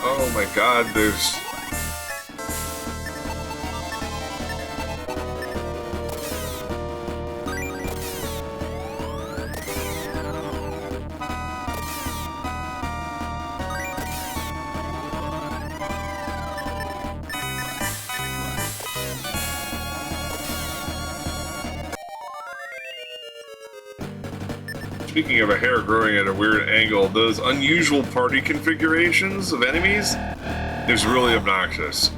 Oh my god, there's... Speaking of a hair growing at a weird angle, those unusual party configurations of enemies is really obnoxious.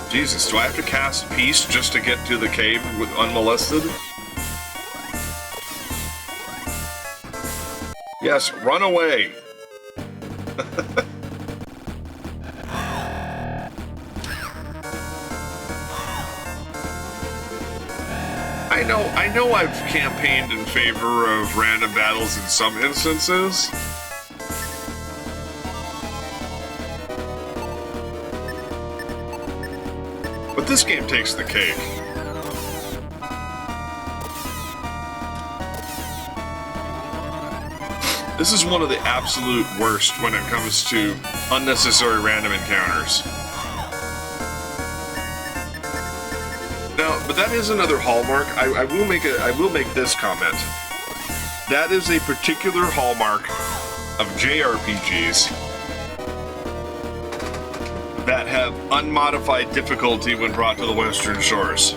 Jesus, do I have to cast Peace just to get to the cave with unmolested? Yes, run away. I know I've campaigned in favor of random battles in some instances. But this game takes the cake. This is one of the absolute worst when it comes to unnecessary random encounters. Now, but that is another hallmark. I will make this comment. That is a particular hallmark of JRPGs that have unmodified difficulty when brought to the Western Shores.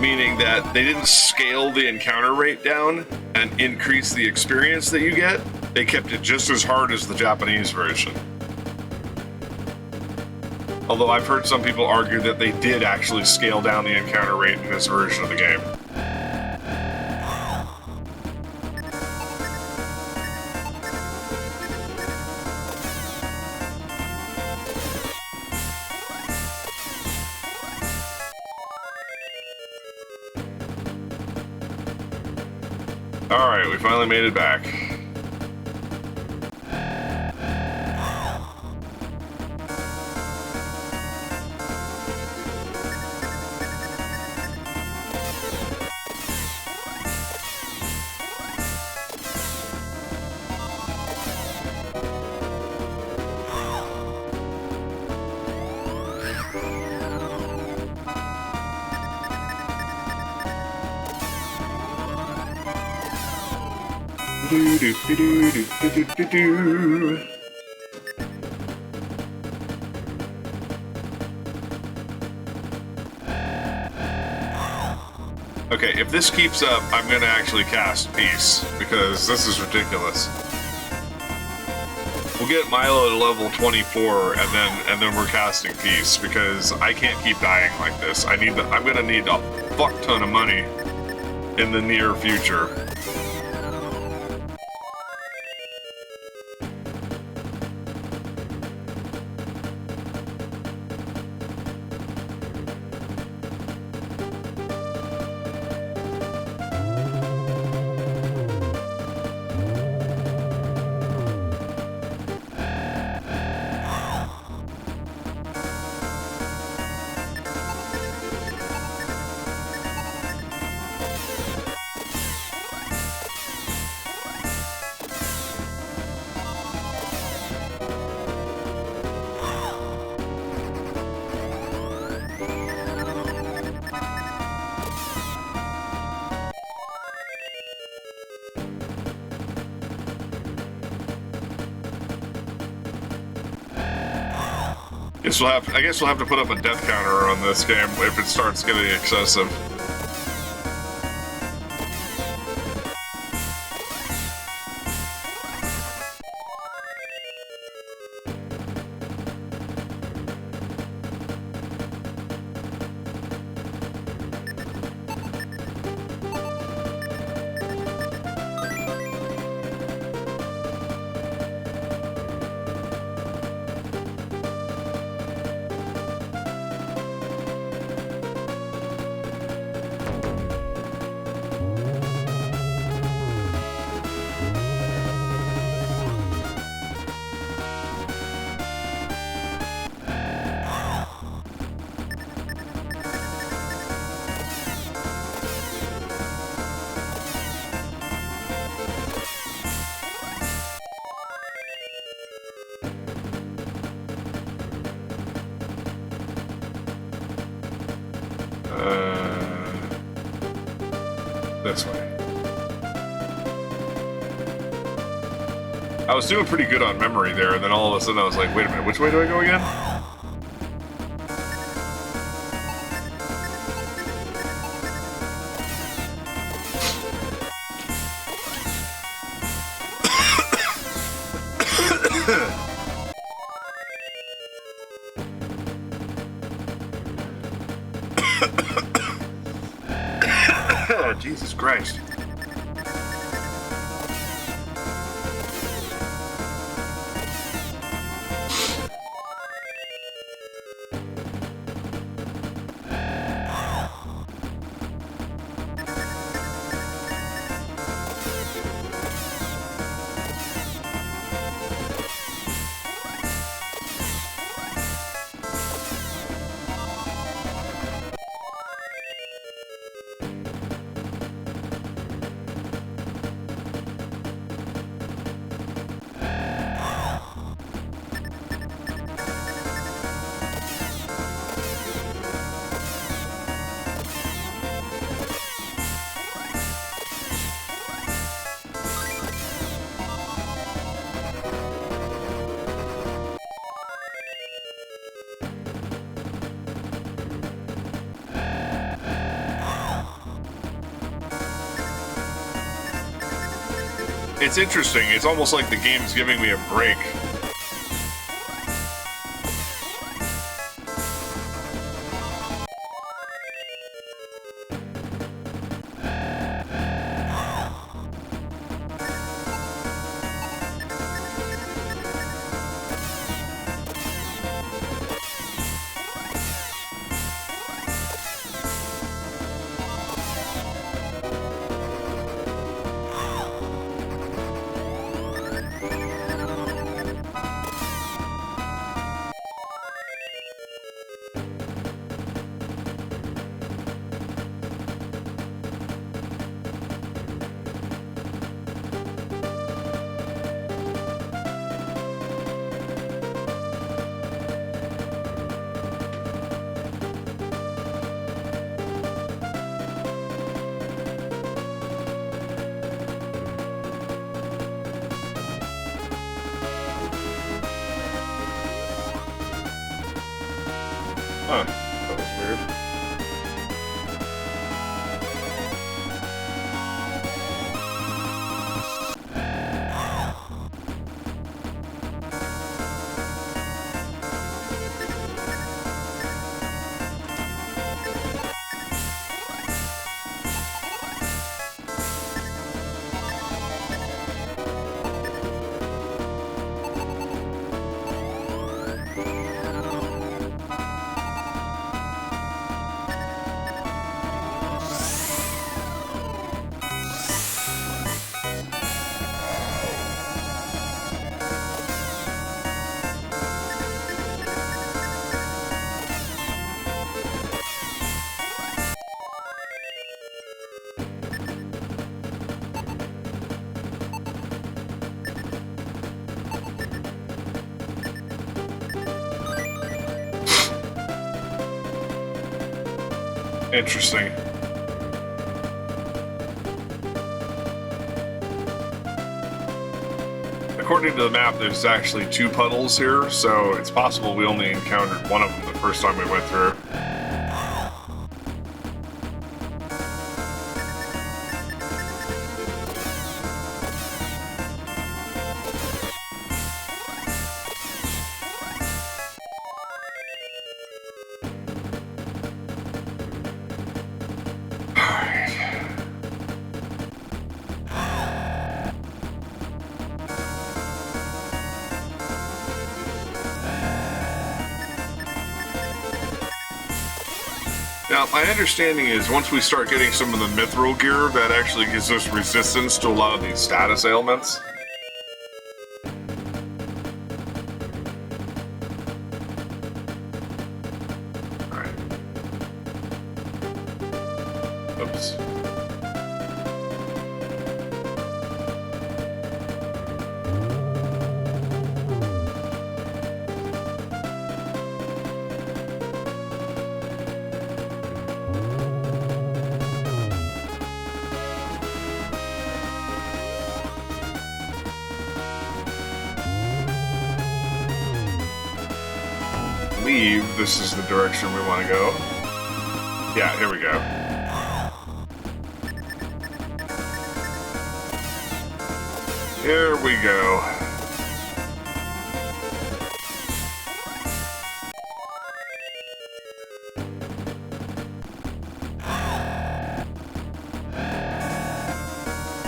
Meaning that they didn't scale the encounter rate down and increase the experience that you get. They kept it just as hard as the Japanese version. Although I've heard some people argue that they did actually scale down the encounter rate in this version of the game. Alright, we finally made it back. Okay, if this keeps up, I'm gonna actually cast Peace, because this is ridiculous. We'll get Milo to level 24, and then we're casting Peace, because I can't keep dying like this. I'm gonna need a fuck ton of money in the near future. I guess we'll have to put up a death counter on this game if it starts getting excessive. This way. I was doing pretty good on memory there, and then all of a sudden I was like, wait a minute, which way do I go again? Jesus Christ. It's interesting. It's almost like the game's giving me a break. Huh, that was weird. Interesting. According to the map, there's actually 2 puddles here, so it's possible we only encountered one of them the first time we went through. Now, my understanding is once we start getting some of the mithril gear, that actually gives us resistance to a lot of these status ailments. Alright. Oops. This is the direction we want to go. Yeah, here we go. Here we go.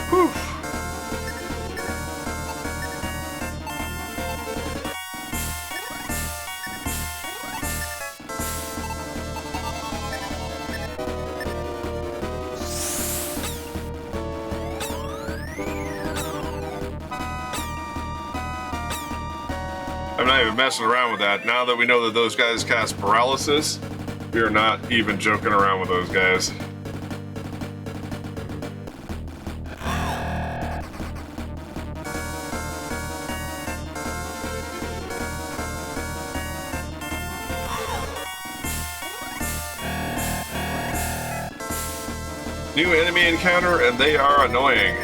Whew. I'm not even messing around with that. Now that we know that those guys cast paralysis, we are not even joking around with those guys. New enemy encounter, and they are annoying.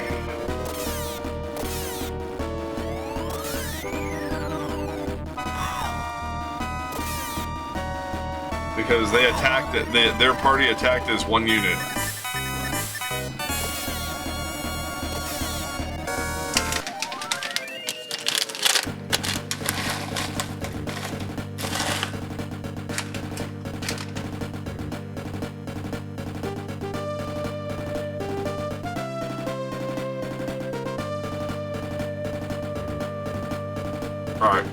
Because they attacked it, their party attacked as one unit. Alright.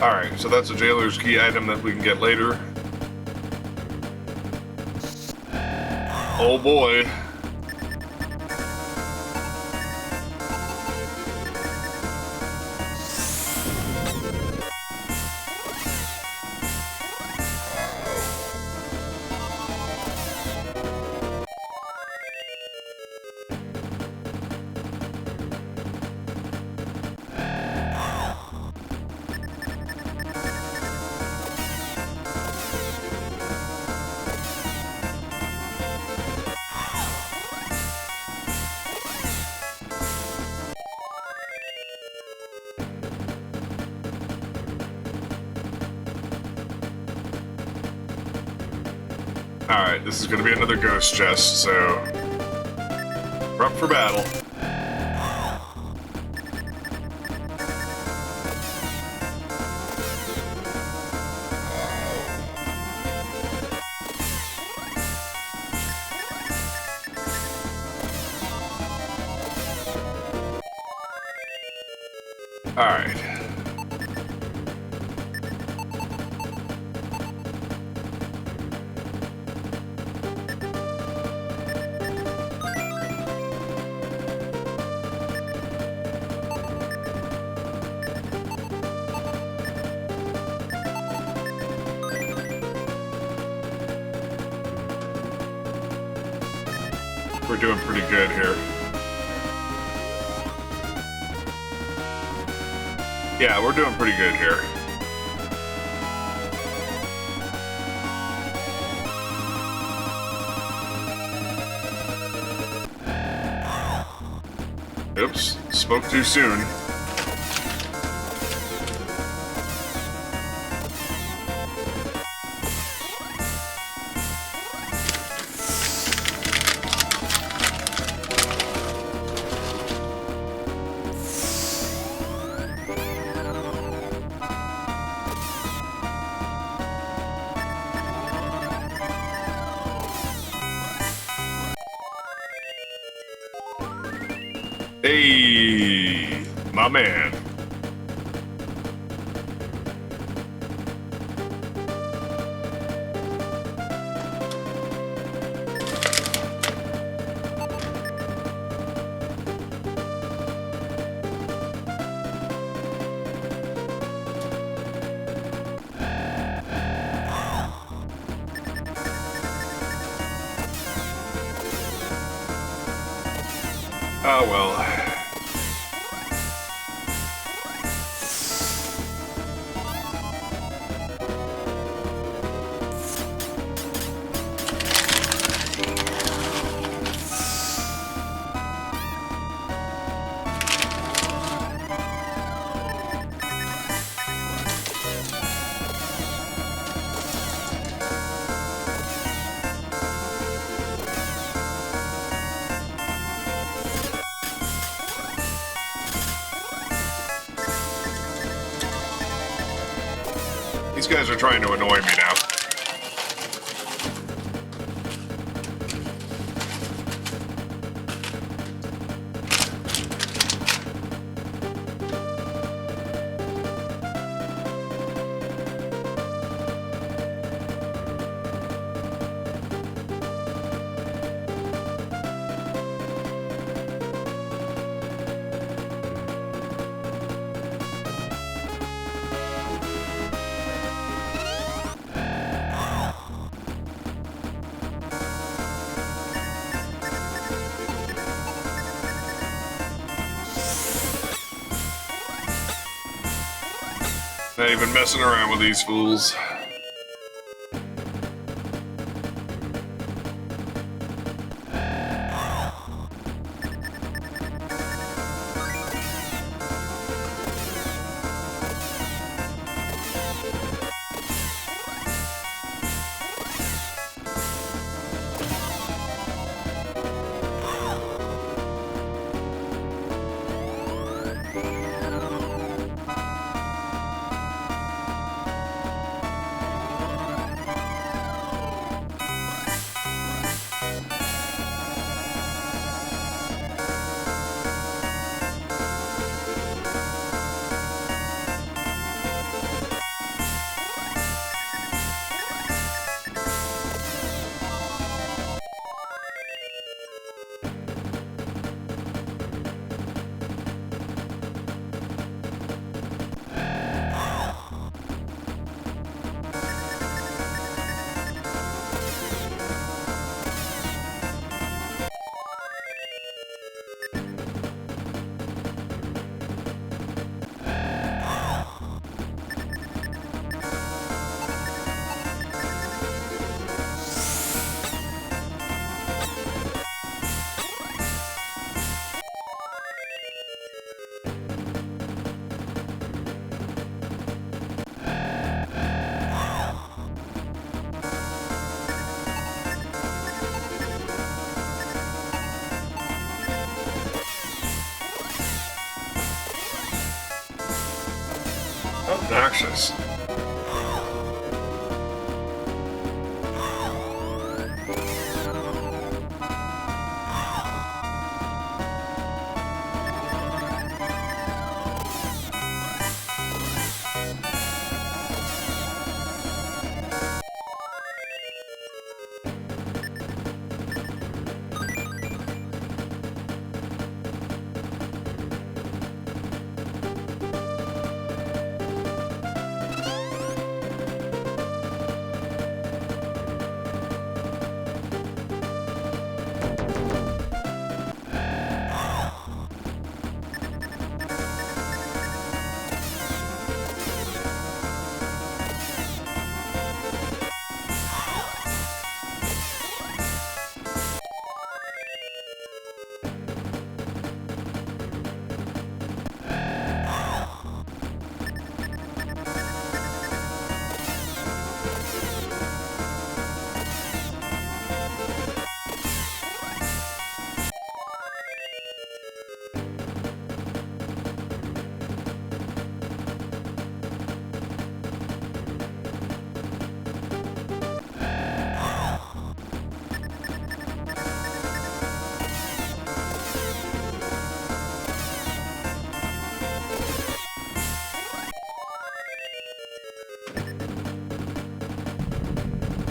Alright, so that's a jailer's key item that we can get later. Oh boy. Alright, this is gonna be another ghost chest, so we're up for battle. Alright. We're doing pretty good here. Yeah, we're doing pretty good here. Oops, spoke too soon. Hey, my man. Oh well. These guys are trying to annoy me now. Not even messing around with these fools. obnoxious.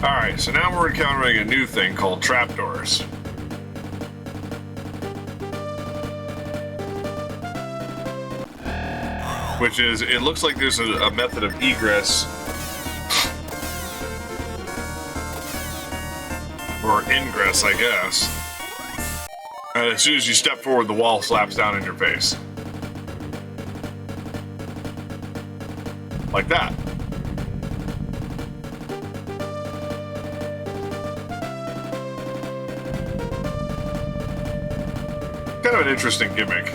Alright, so now we're encountering a new thing called trapdoors. Which is, it looks like there's a method of egress or ingress, I guess. And as soon as you step forward, the wall slaps down in your face. Like that. Kind of an interesting gimmick.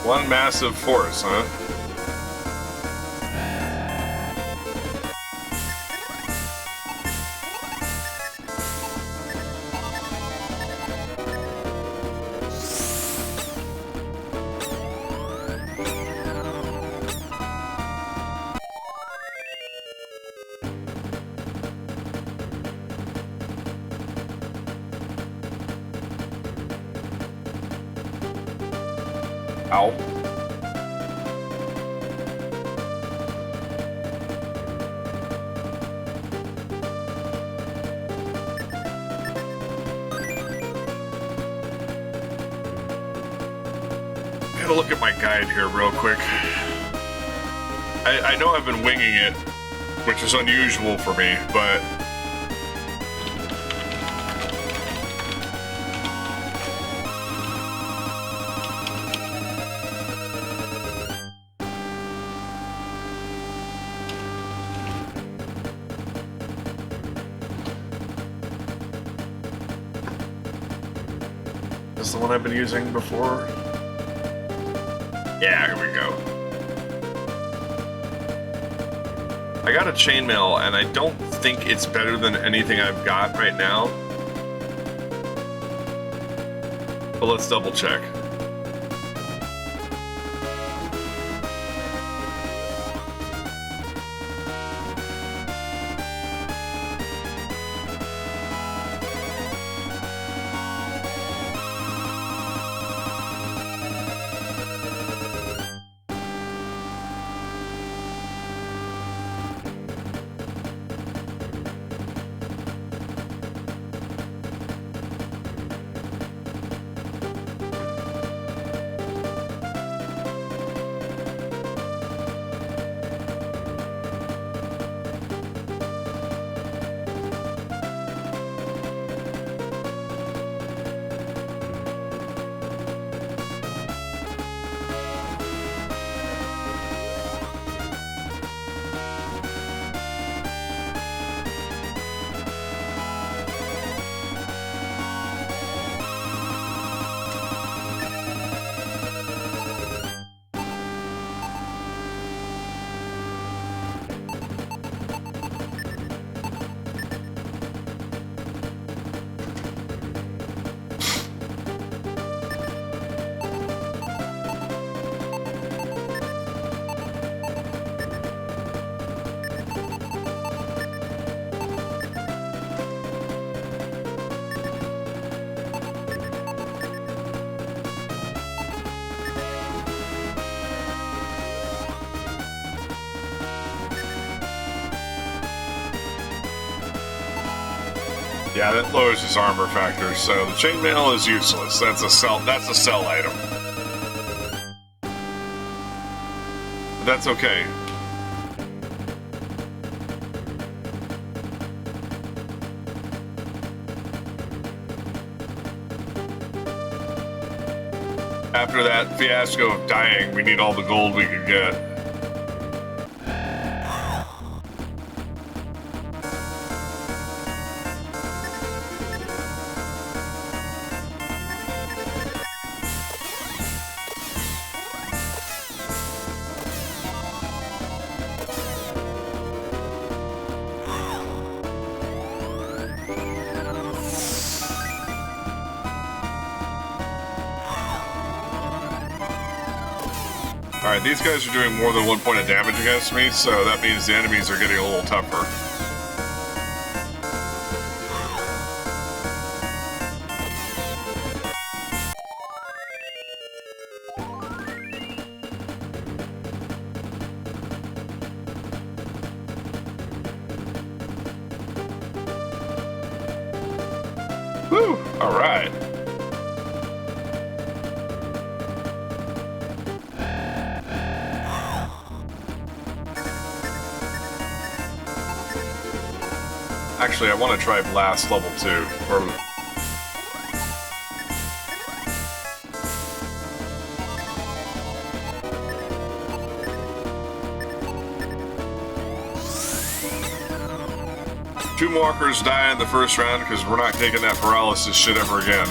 One massive force, huh? Ow. I gotta look at my guide here real quick. I know I've been winging it, which is unusual for me, but this is the one I've been using before. Yeah, here we go. I got a chainmail, and I don't think it's better than anything I've got right now. But let's double check. Yeah, that lowers his armor factor, so the chainmail is useless. That's a sell item. But that's okay. After that fiasco of dying, we need all the gold we can get. Alright, these guys are doing more than 1 point of damage against me, so that means the enemies are getting a little tougher. Woo! Alright. Actually, I want to try Blast level 2. Or... Two walkers die in the first round because we're not taking that paralysis shit ever again.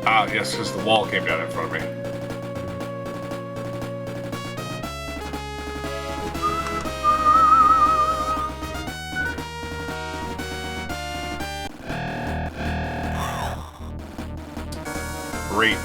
Ah, yes, because the wall came down in front of me. Great.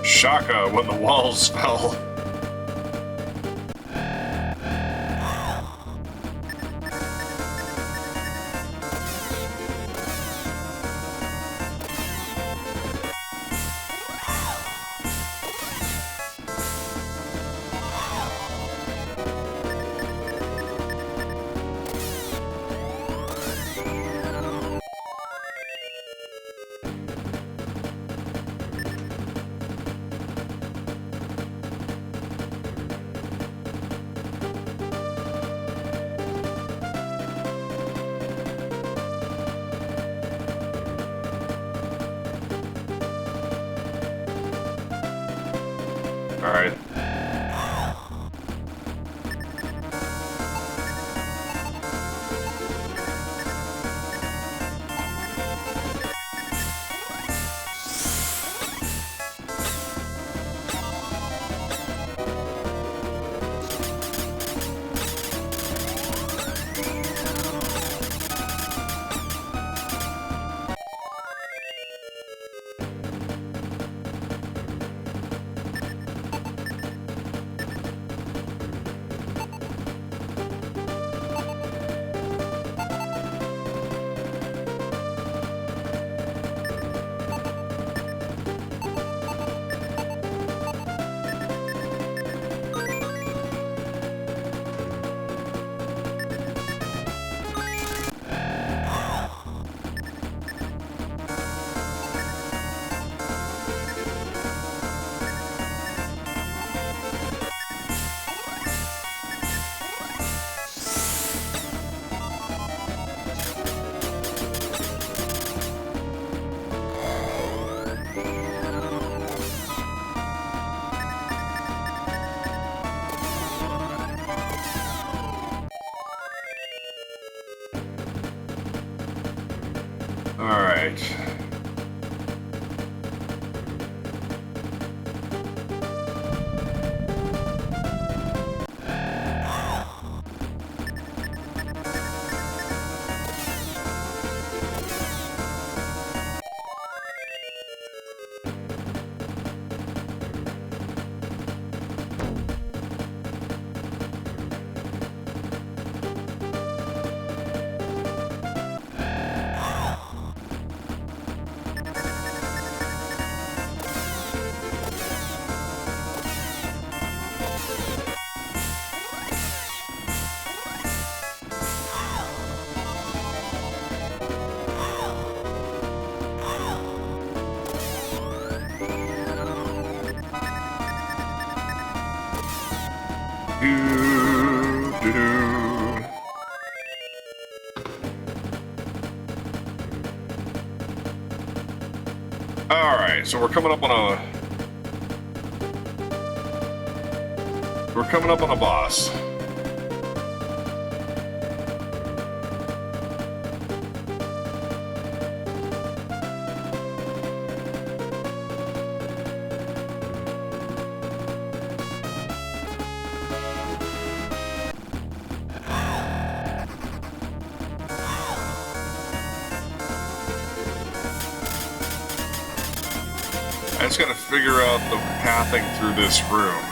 Shaka when the walls fell. All right. Alright. Alright, so we're coming up on a boss. I just gotta figure out the pathing through this room.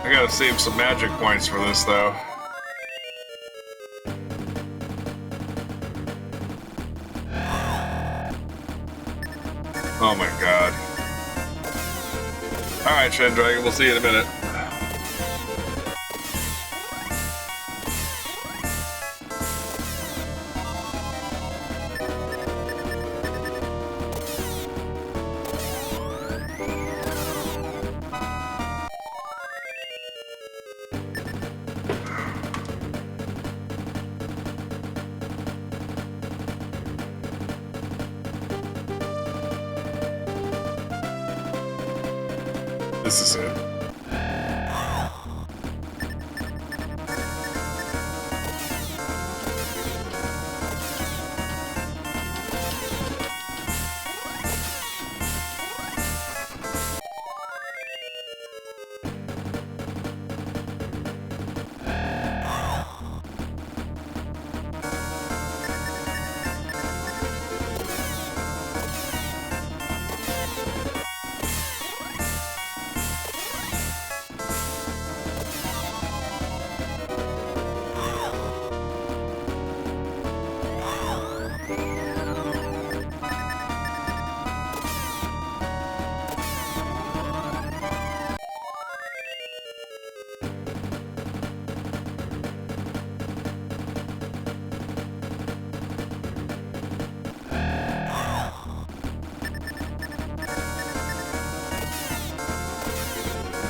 I gotta save some magic points for this, though. Oh my god. Alright, Shendragon, we'll see you in a minute. This is it.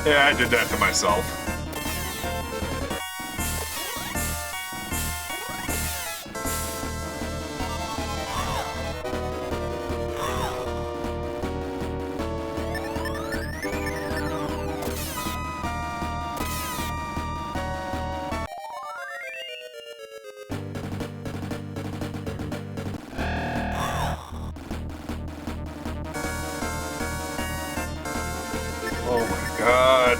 Yeah, I did that to myself. Oh my god.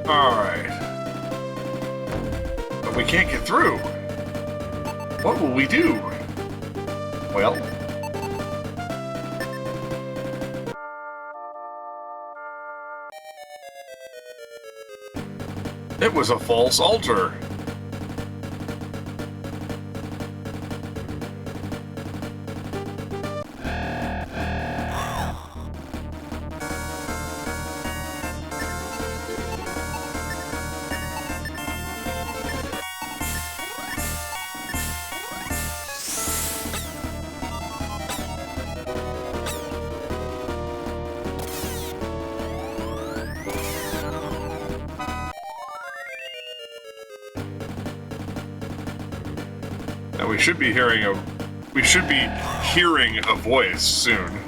Alright. But we can't get through. What will we do? Well... it was a false altar. Now we should be hearing a voice soon.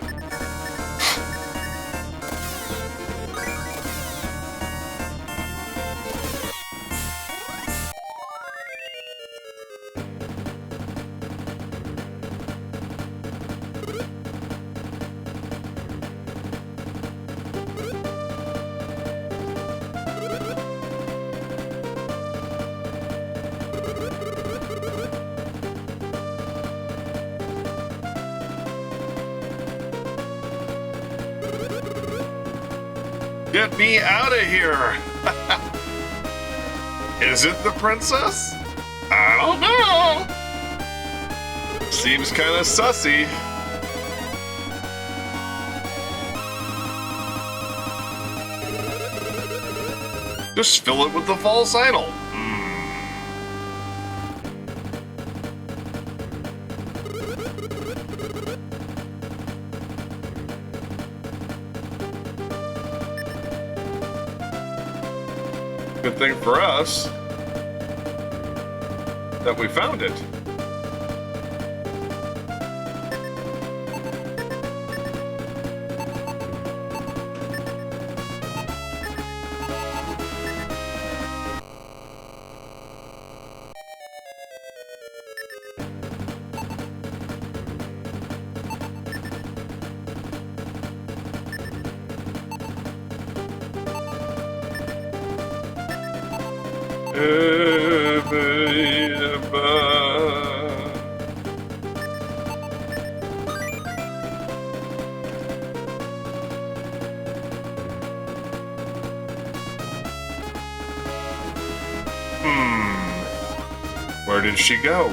Get me out of here! Is it the princess? I don't know! Seems kinda sussy. Just fill it with the false idol. Good thing for us that we found it. Where did she go?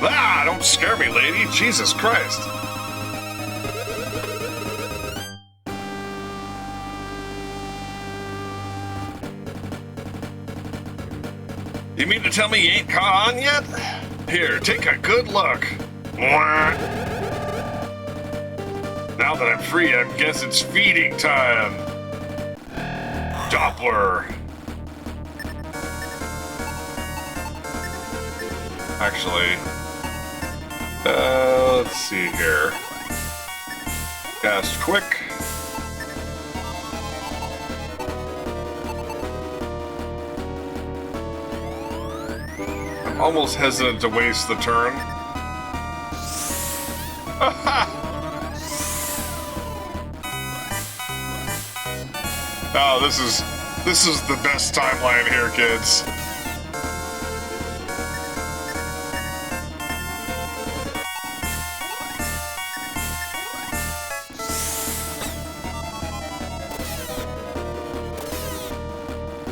Ah, don't scare me, lady. Jesus Christ. You mean to tell me you ain't caught on yet? Here, take a good look. Now that I'm free, I guess it's feeding time. Doppler. Actually, let's see here. Fast quick. I'm almost hesitant to waste the turn. Oh, this is the best timeline here, kids.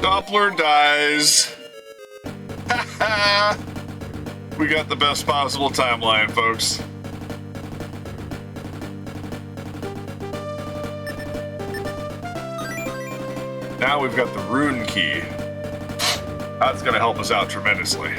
Doppler dies. We got the best possible timeline, folks. Now we've got the rune key. That's going to help us out tremendously.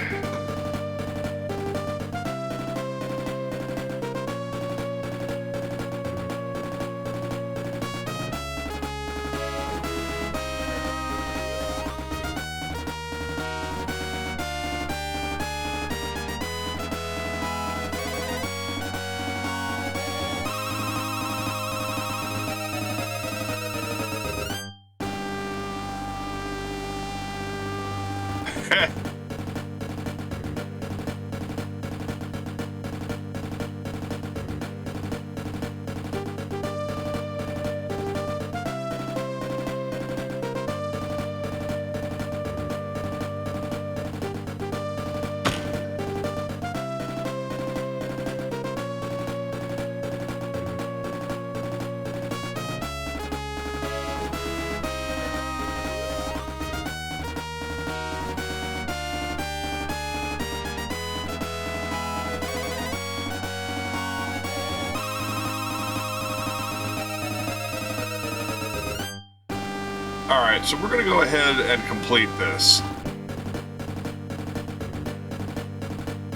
Alright, so we're gonna go ahead and complete this.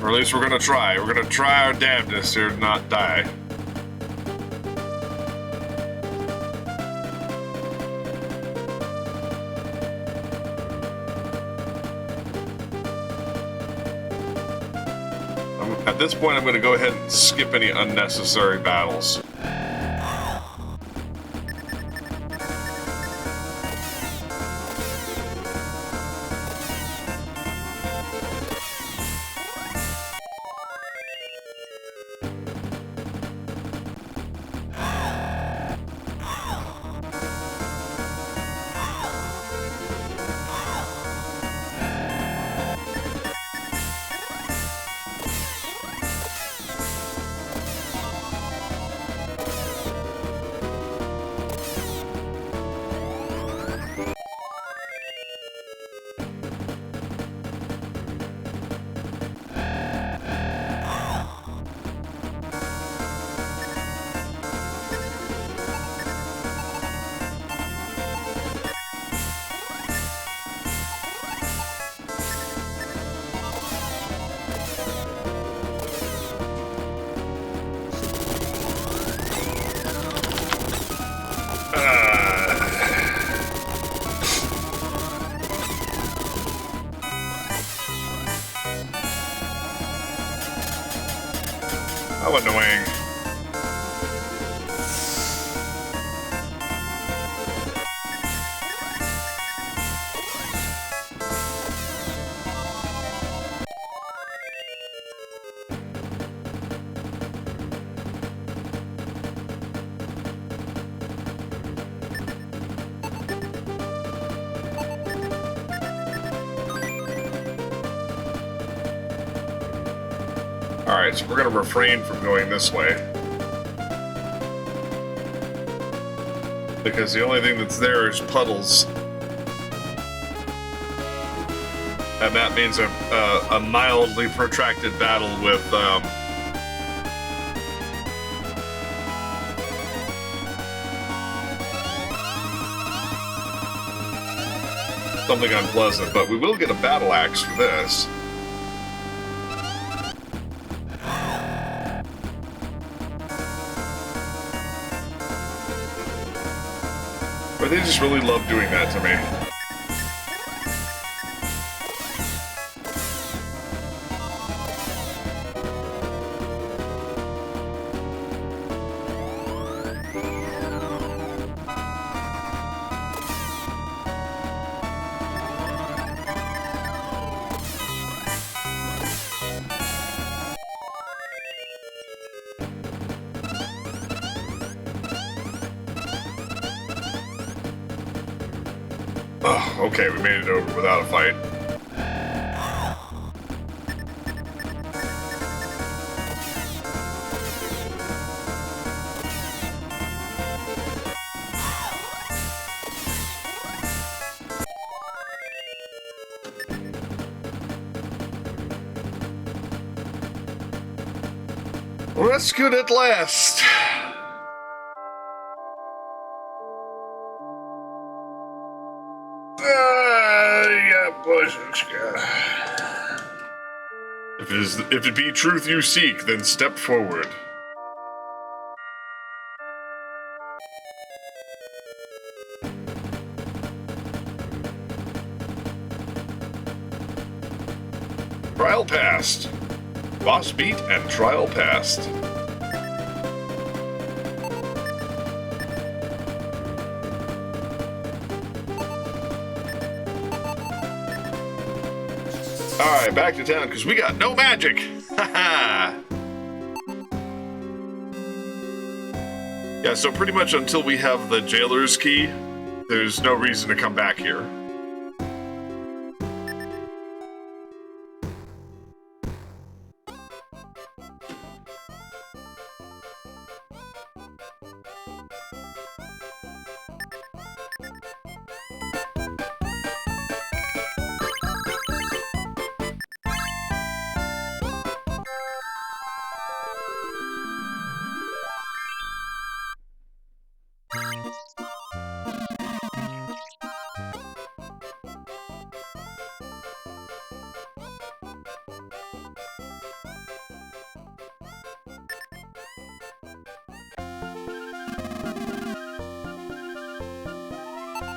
Or at least we're gonna try. We're gonna try our damnedest here to not die. At this point, I'm gonna go ahead and skip any unnecessary battles. How annoying. Alright, so we're going to refrain from going this way. Because the only thing that's there is puddles. And that means a mildly protracted battle with, something unpleasant, but we will get a battle axe for this. But they just really love doing that to me. Oh, okay, we made it over without a fight. Rescued at last. If it be truth you seek, then step forward. Trial passed. Boss beat and trial passed. Alright, back to town, because we got no magic! Haha! Yeah, so pretty much until we have the jailer's key, there's no reason to come back here.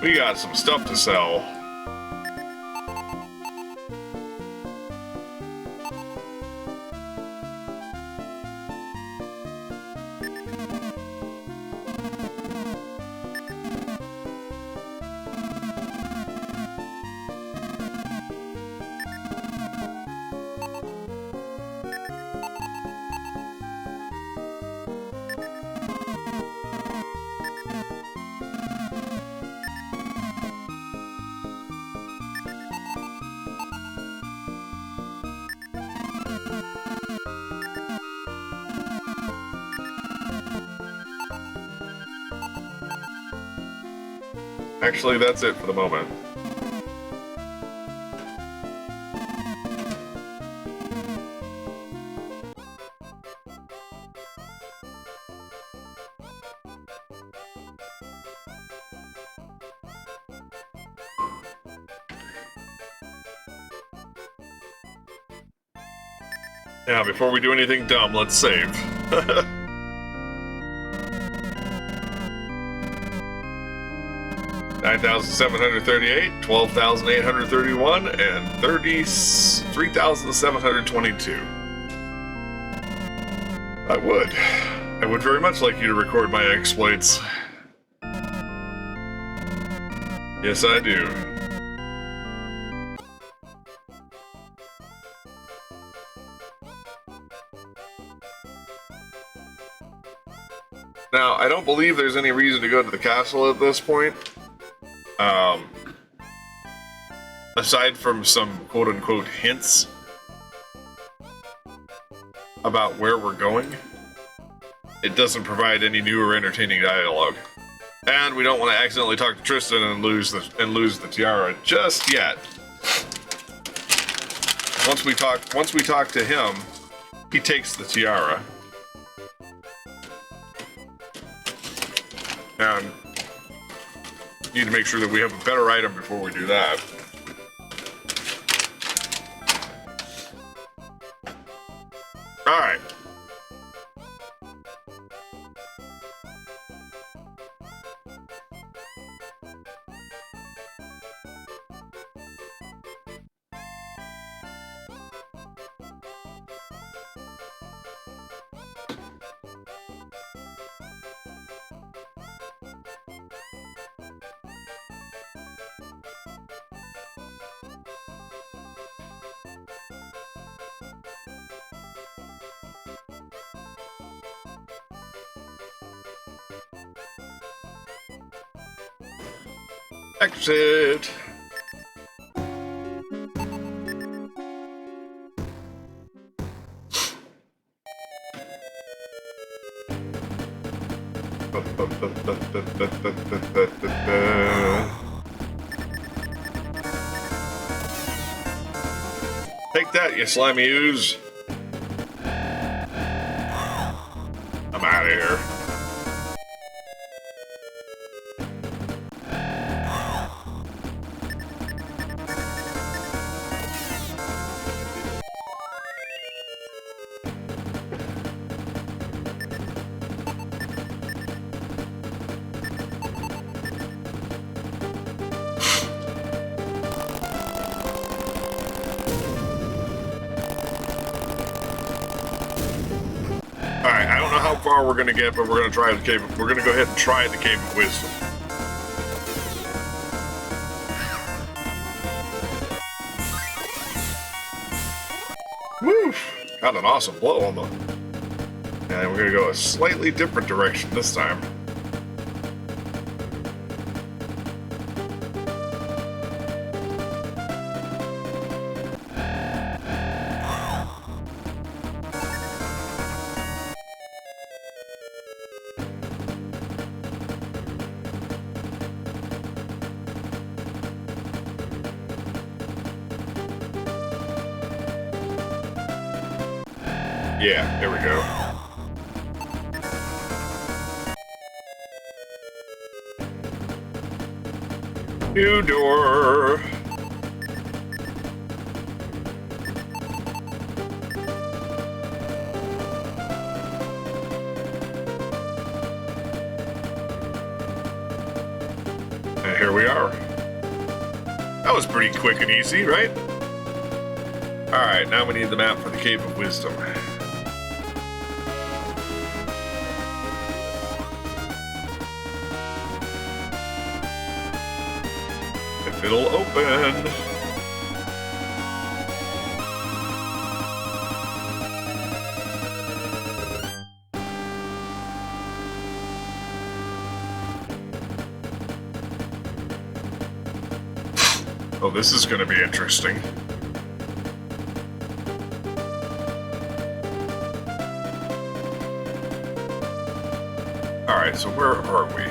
We got some stuff to sell. Actually, that's it for the moment. Now, before we do anything dumb, let's save. 9,738, 12,831, and 3,722. I would very much like you to record my exploits. Yes, I do. Now, I don't believe there's any reason to go to the castle at this point. Aside from some quote-unquote hints about where we're going, it doesn't provide any new or entertaining dialogue. And we don't want to accidentally talk to Tristan and lose the tiara just yet. Once we talk to him, he takes the tiara. And need to make sure that we have a better item before we do that. All right. Exit. Take that, you slimy ooze. I'm out of here. How far we're going to get, but we're going to try the cave. We're going to go ahead and try the Cave of Wisdom. Woo! Got an awesome blow on them. And we're going to go a slightly different direction this time. Yeah, there we go. New door. And here we are. That was pretty quick and easy, right? Alright, now we need the map for the Cave of Wisdom. If it'll open. Oh, this is going to be interesting. Alright, so where are we?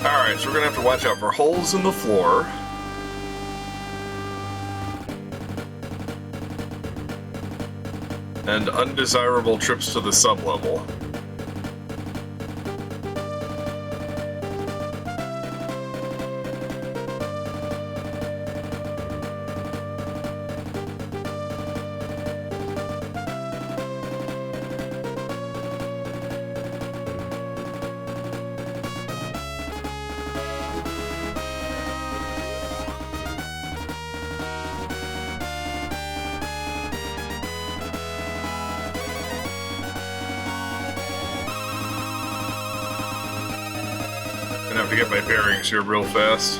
Alright, so we're gonna have to watch out for holes in the floor. And undesirable trips to the sublevel. Gonna have to get my bearings here real fast.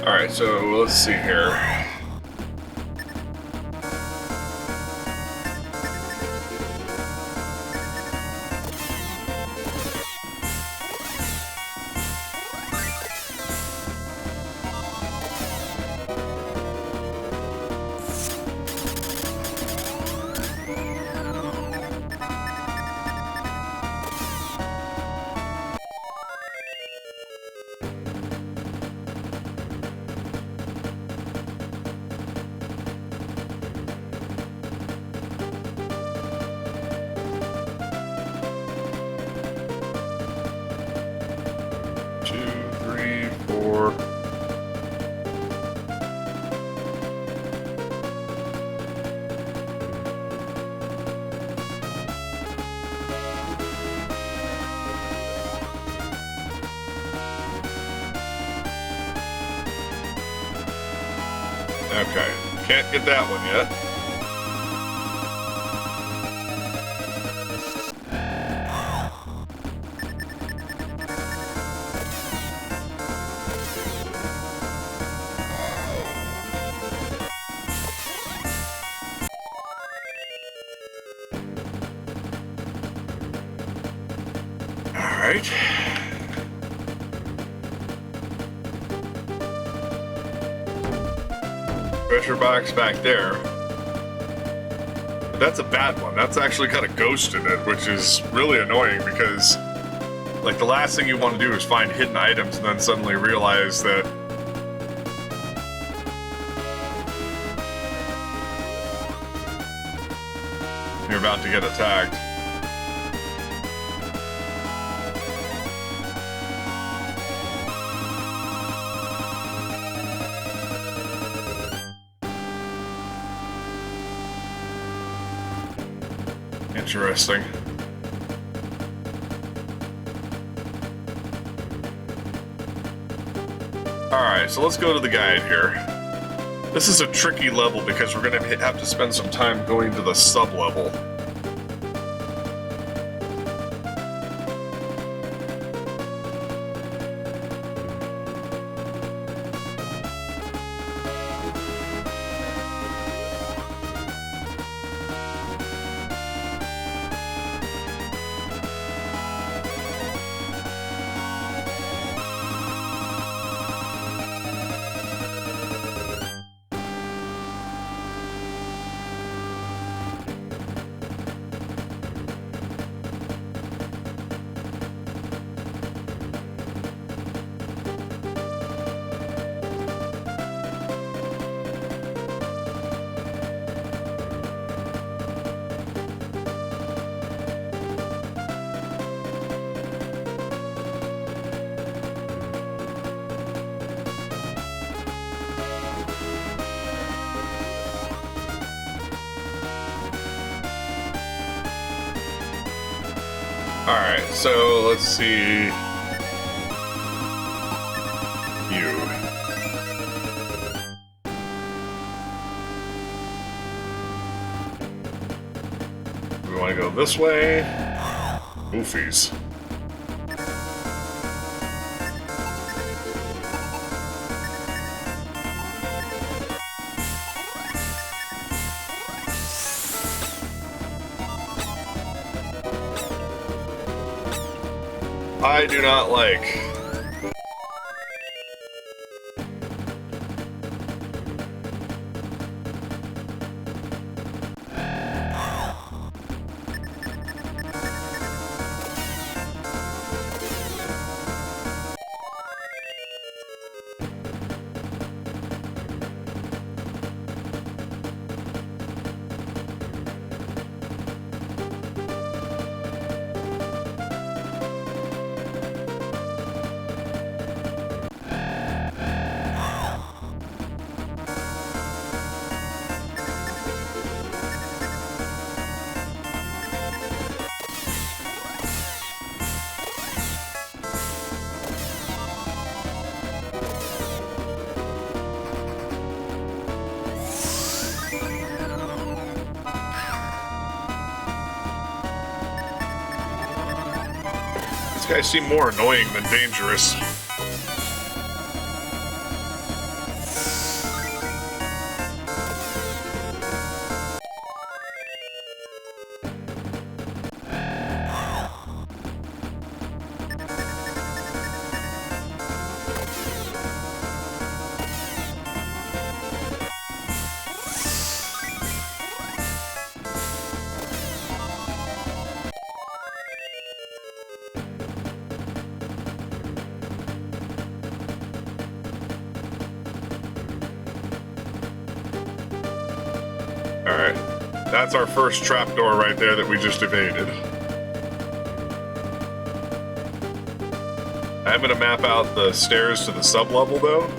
Alright, so let's see here. Okay, can't get that one yet. All right. Treasure box back there. But that's a bad one. That's actually got a ghost in it, which is really annoying because, like, the last thing you want to do is find hidden items and then suddenly realize that you're about to get attacked. Interesting. Alright, so let's go to the guide here. This is a tricky level because we're going to have to spend some time going to the sub-level. Alright, so let's see. You. We want to go this way. Oofies. I do not like. These guys seem more annoying than dangerous. Alright, that's our first trapdoor right there that we just evaded. I'm gonna map out the stairs to the sub-level though.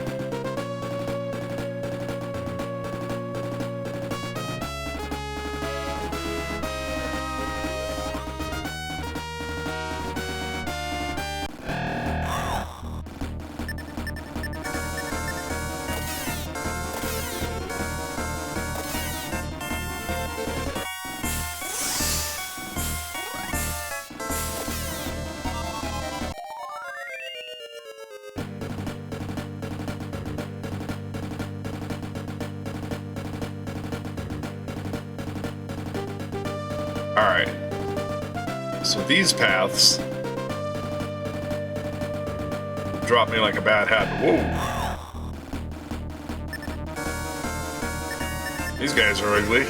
Alright. So these paths drop me like a bad habit. Whoa. These guys are ugly.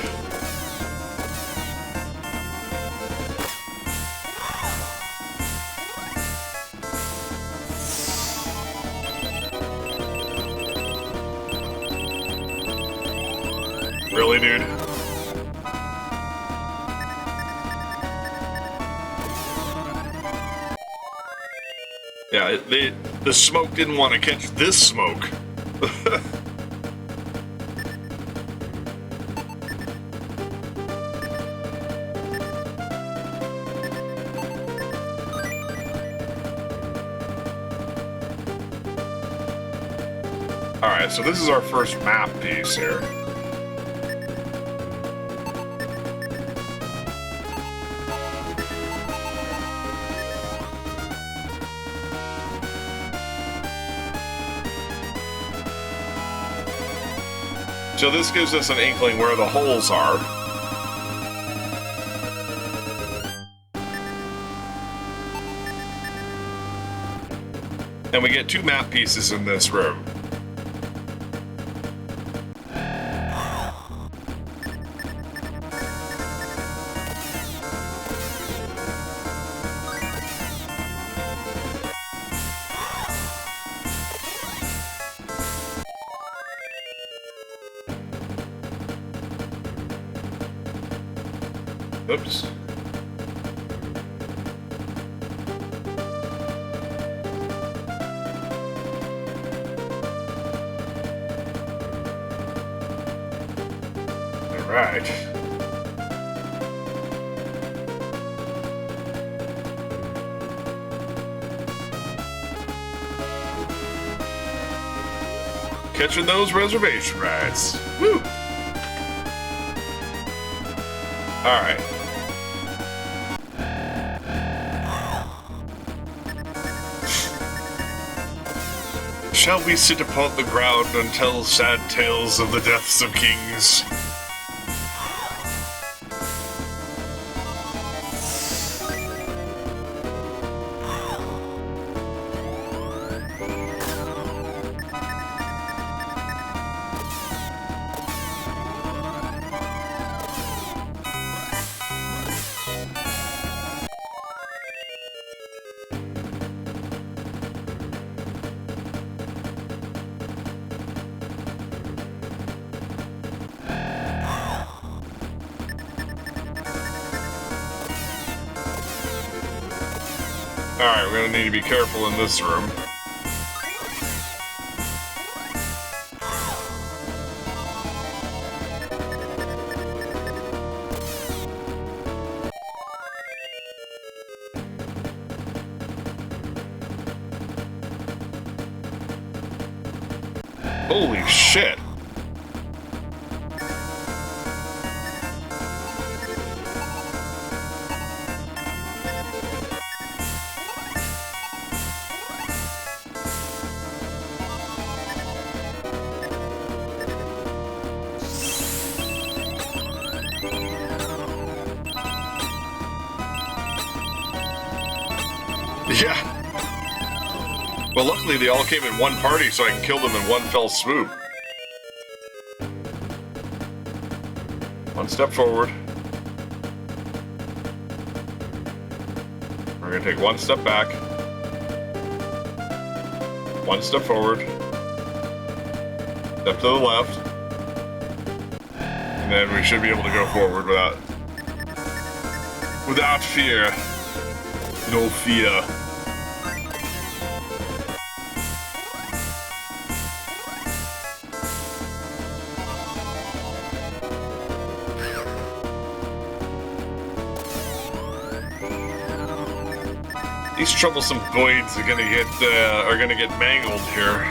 Really, dude? Yeah, the smoke didn't want to catch this smoke. Alright, so this is our first map piece here. So this gives us an inkling where the holes are. And we get 2 map pieces in this room. Oops. All right. catching those reservation rides. Woo! Alright. Shall we sit upon the ground and tell sad tales of the deaths of kings? Alright, we're gonna need to be careful in this room. Holy shit! Yeah. Well, luckily they all came in one party, so I can kill them in one fell swoop. One step forward. We're gonna take one step back. One step forward. Step to the left. And then we should be able to go forward without fear. No fear. These troublesome voids are gonna get mangled here.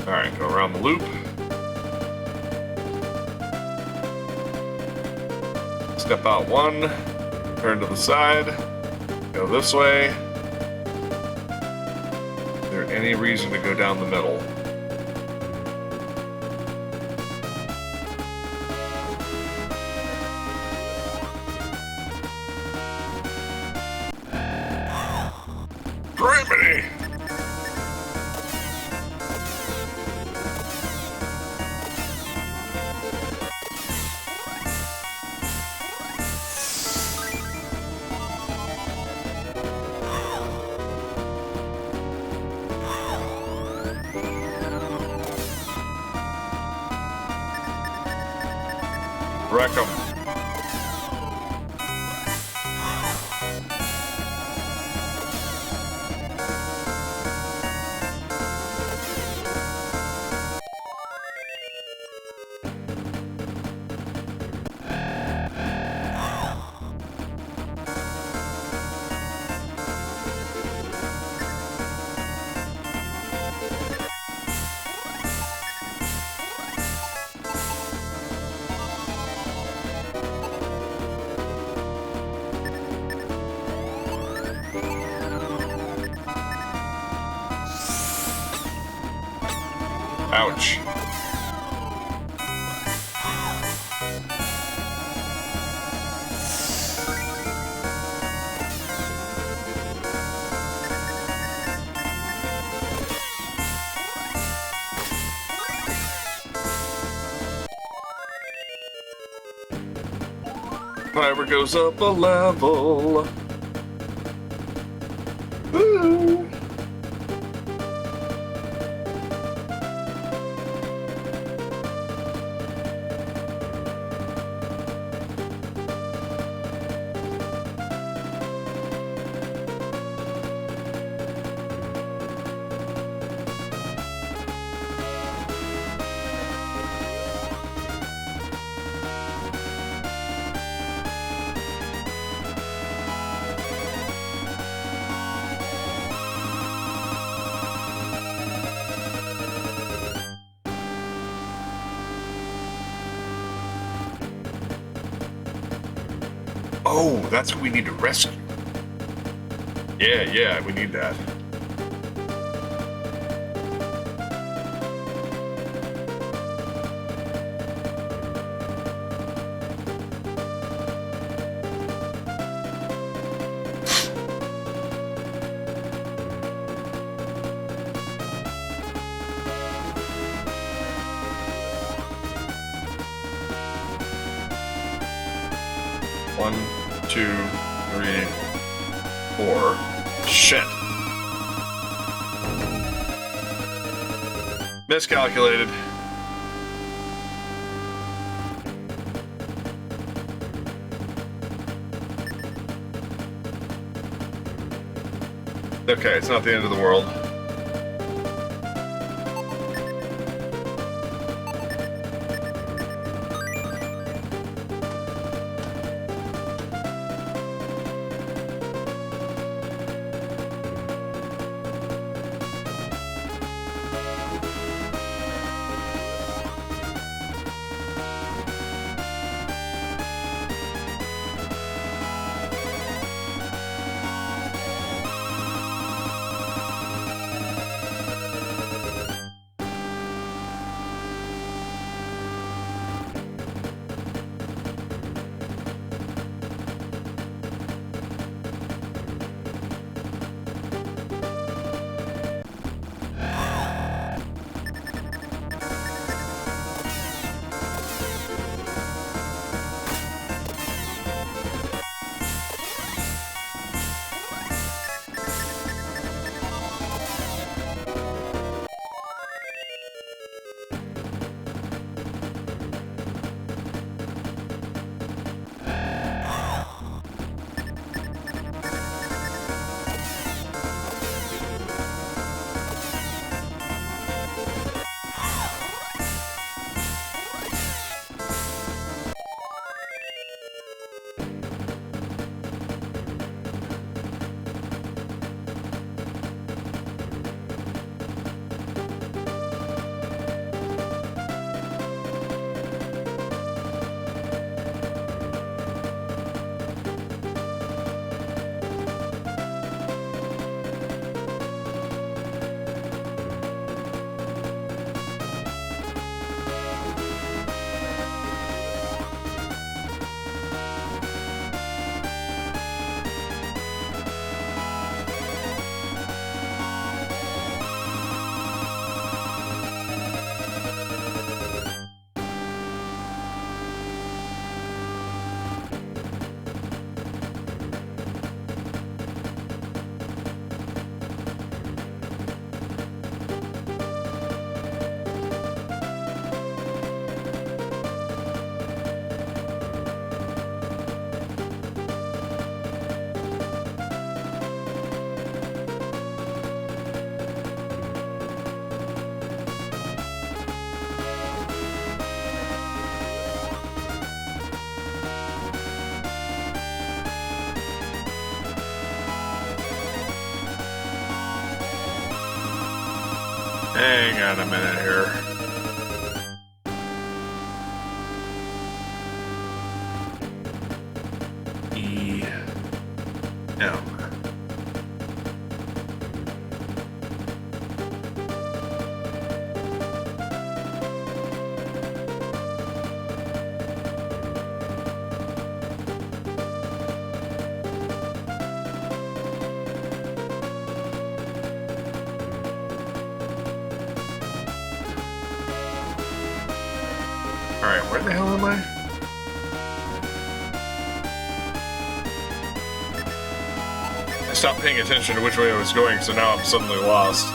Alright, go around the loop. Step out one, turn to the side, go this way. Is there any reason to go down the middle? Gravity! Wreck 'em. Ouch. Fiber goes up a level. Woo! Oh, that's what we need to rescue. Yeah, we need that. One, two, three, four. Shit. Miscalculated. Okay, it's not the end of the world. Hang on a minute here. E-M. Alright, where the hell am I? I stopped paying attention to which way I was going, so now I'm suddenly lost.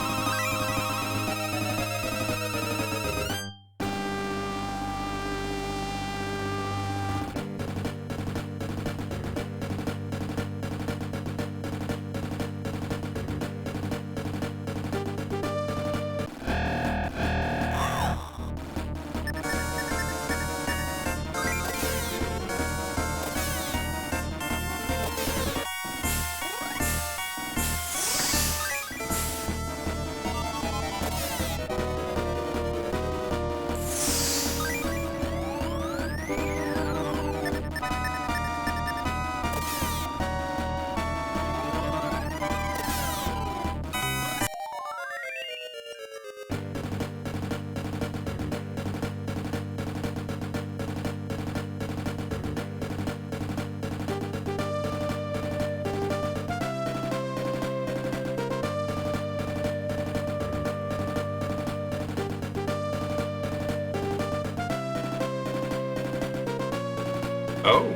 Oh.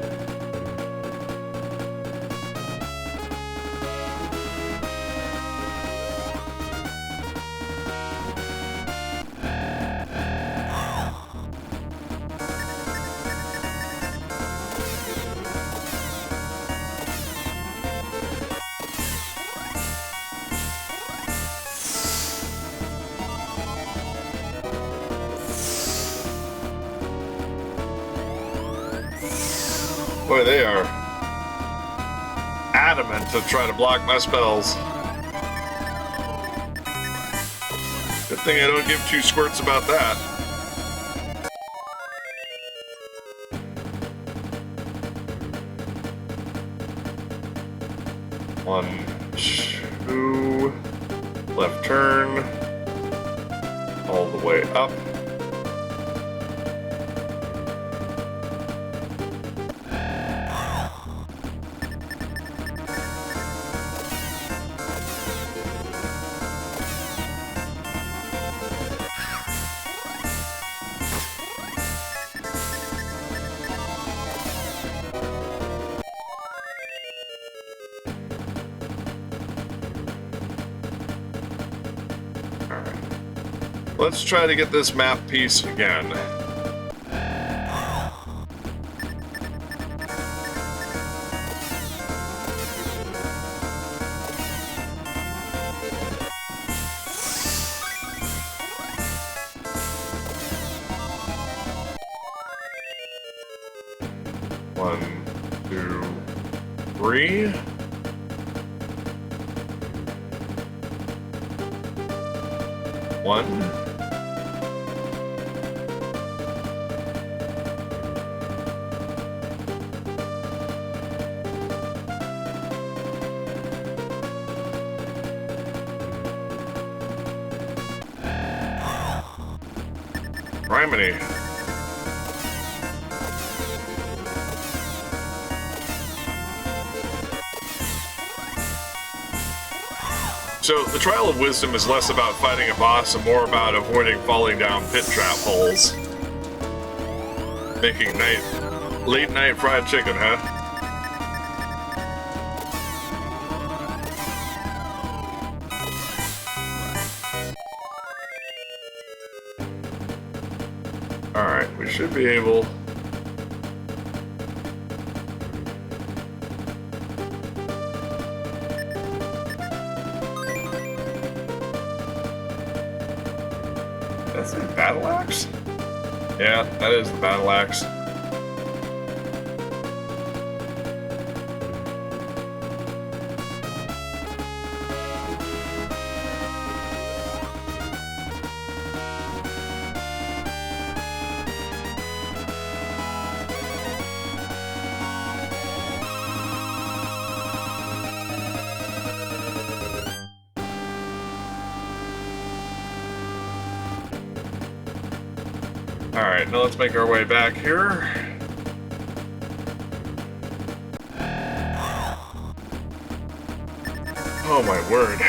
Boy, they are adamant to try to block my spells. Good thing I don't give two squirts about that. One, two, left turn, all the way up. Let's try to get this map piece again. One, two, three. One. Criminy. So, the Trial of Wisdom is less about fighting a boss and more about avoiding falling down pit trap holes. Making late night fried chicken, huh? Alright, we should be able... That's the battle axe? Yeah, that is the battle axe. Alright, now let's make our way back here. Oh my word.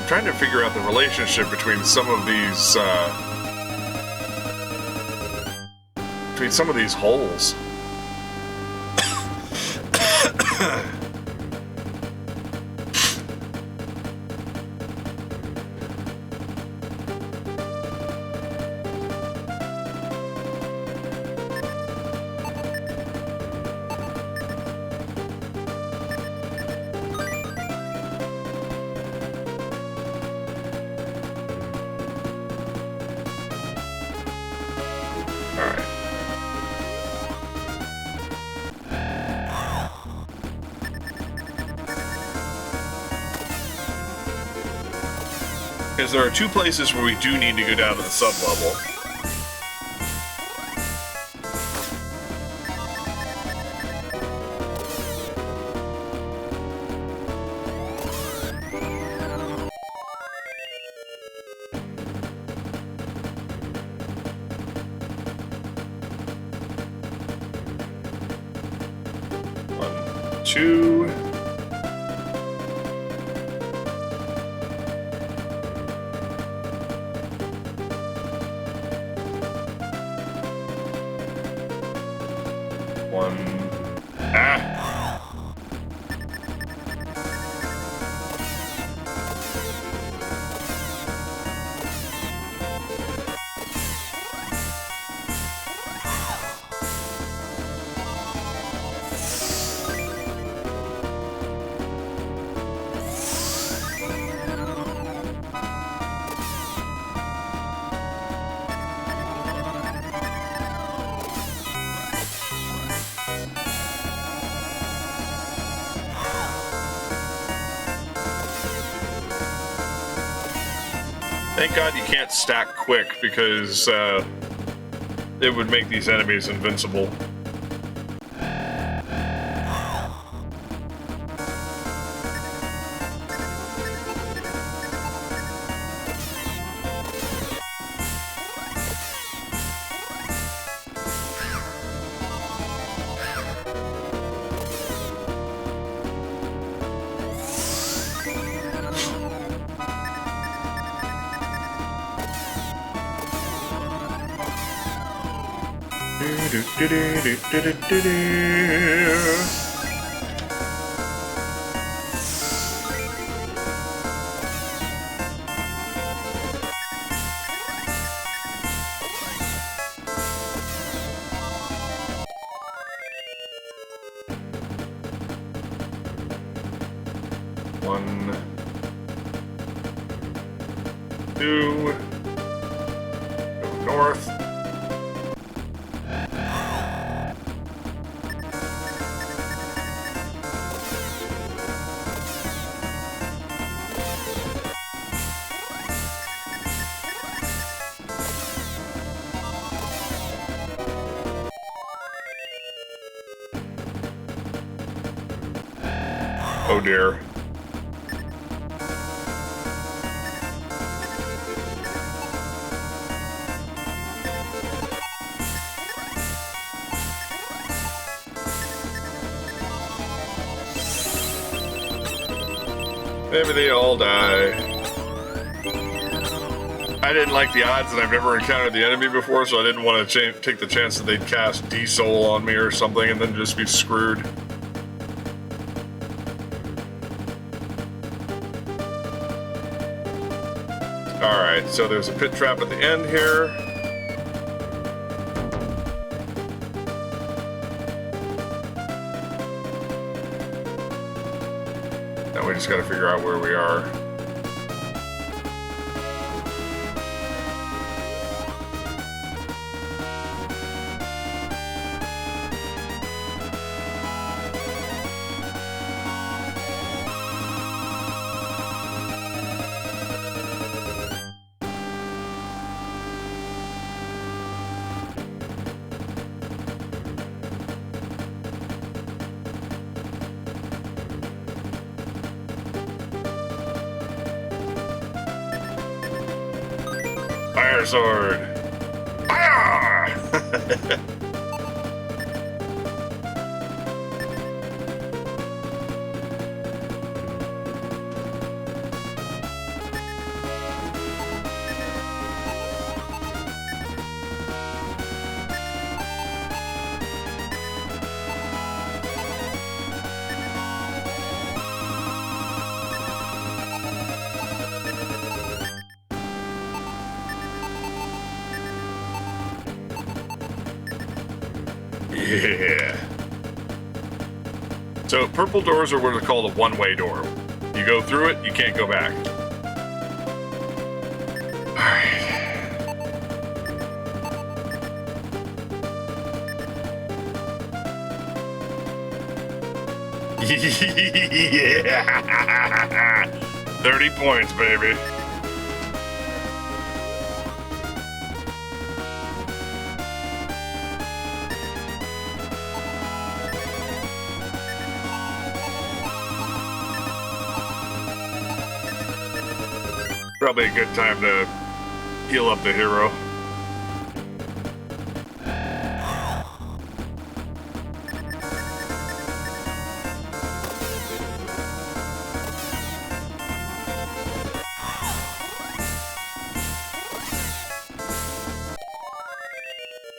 Trying to figure out the relationship between some of these holes. Because there are two places where we do need to go down to the sub-level. One, two. One. Ah! Thank God you can't stack quick, because it would make these enemies invincible. One, two, go north. Oh dear. Maybe they all die. I didn't like the odds, and I've never encountered the enemy before, so I didn't want to take the chance that they'd cast D-Soul on me or something and then just be screwed. Alright, so there's a pit trap at the end here. Now we just gotta figure out where we are. Fire sword! Fire! Yeah. So purple doors are what are called a one-way door. You go through it, you can't go back. Alright. Yeah. 30 points, baby. Probably a good time to heal up the hero.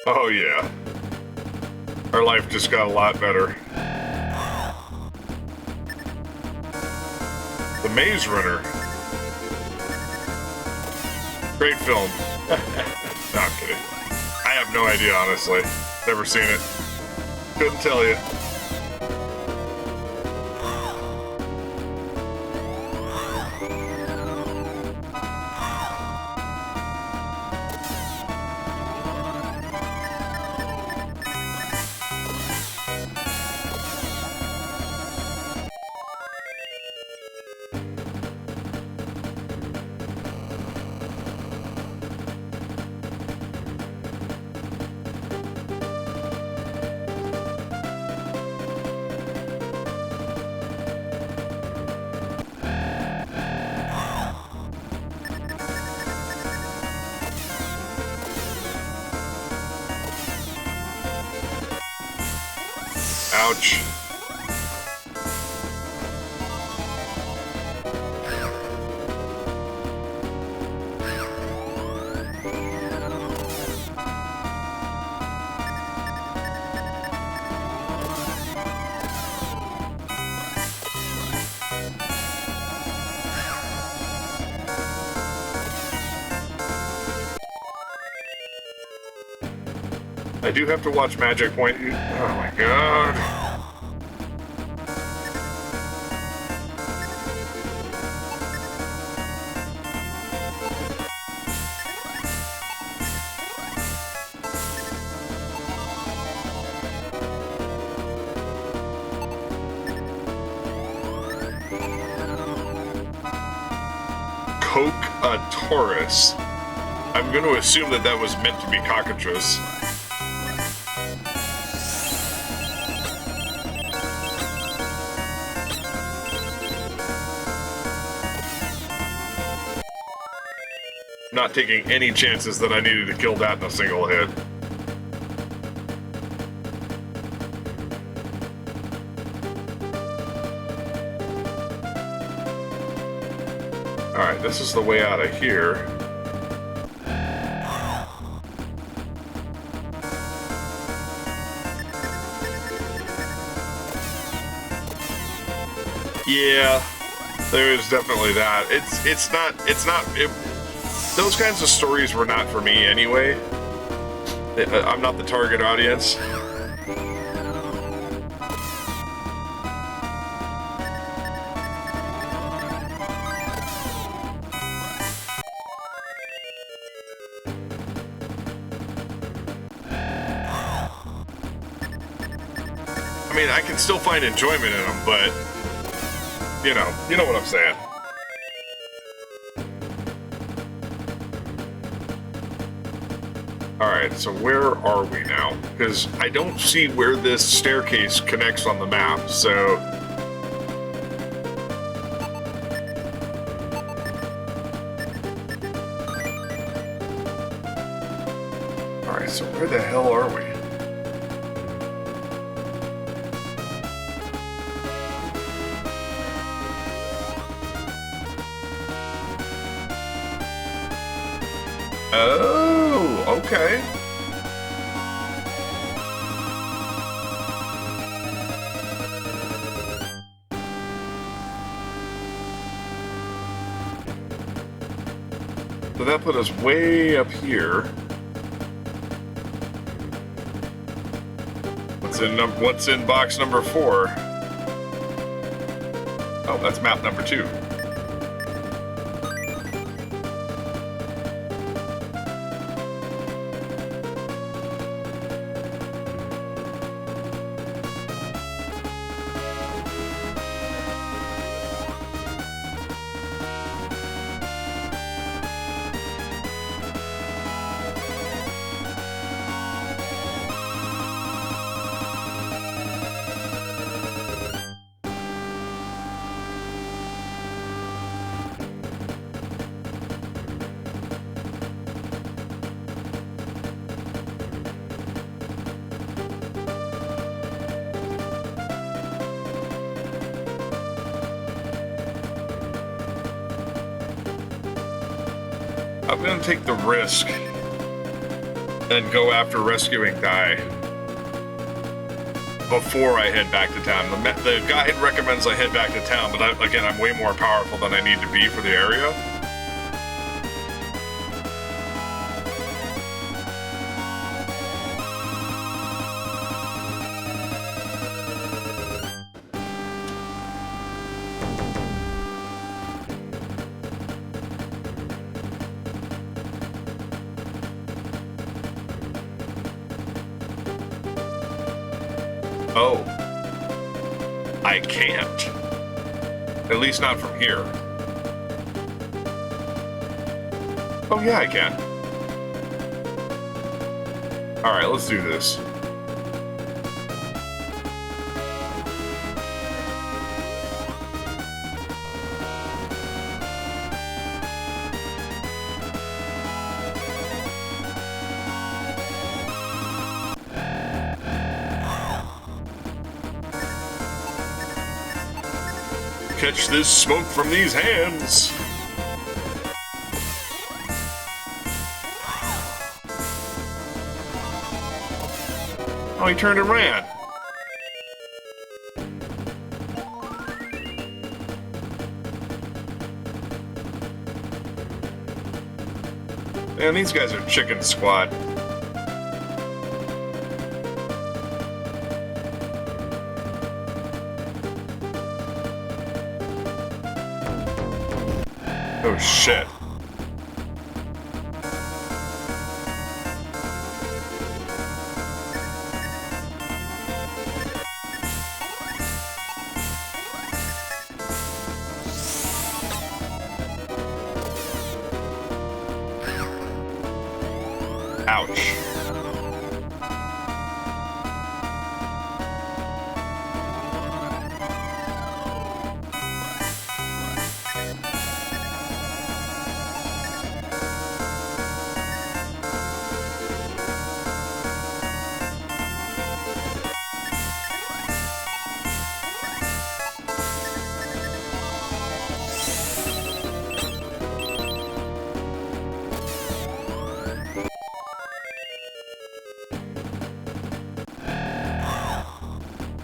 Oh yeah. Our life just got a lot better. The Maze Runner. Great film. No, I'm kidding. I have no idea, honestly. Never seen it. Couldn't tell you. Ouch. I do have to watch Magic Point. Oh my god. Coke-a-Taurus. I'm going to assume that that was meant to be cockatrice. Not taking any chances that I needed to kill that in a single hit. Alright, this is the way out of here. Yeah, there is definitely that. Those kinds of stories were not for me anyway. I'm not the target audience. I mean, I can still find enjoyment in them, but you know what I'm saying. Alright, so where are we now? Because I don't see where this staircase connects on the map, so... Alright, so where the hell are we? Oh, okay. So that put us way up here. What's in box number 4? Oh, that's map number 2. I'm gonna take the risk and go after rescuing Guy before I head back to town. The guide recommends I head back to town, but again, I'm way more powerful than I need to be for the area. Oh. I can't. At least not from here. Oh yeah, I can. Alright, let's do this. Catch this smoke from these hands! Oh, he turned and ran. Man, these guys are chicken squad. Oh shit. Ouch.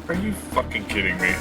Are you fucking kidding me?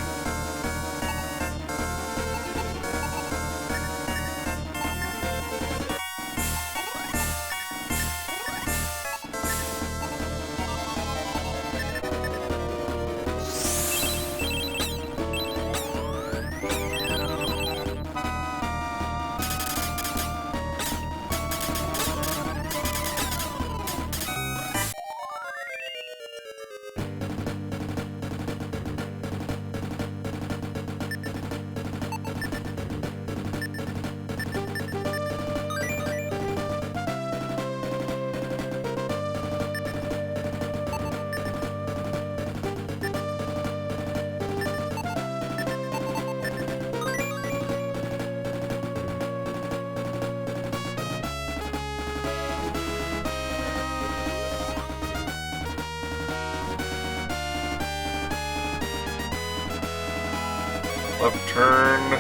Left turn.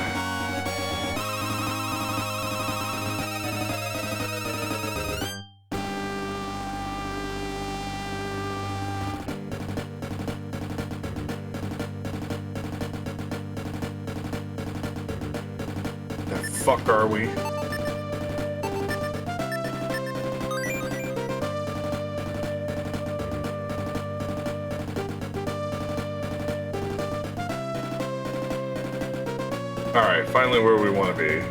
The fuck are we? Alright, finally where we want to be.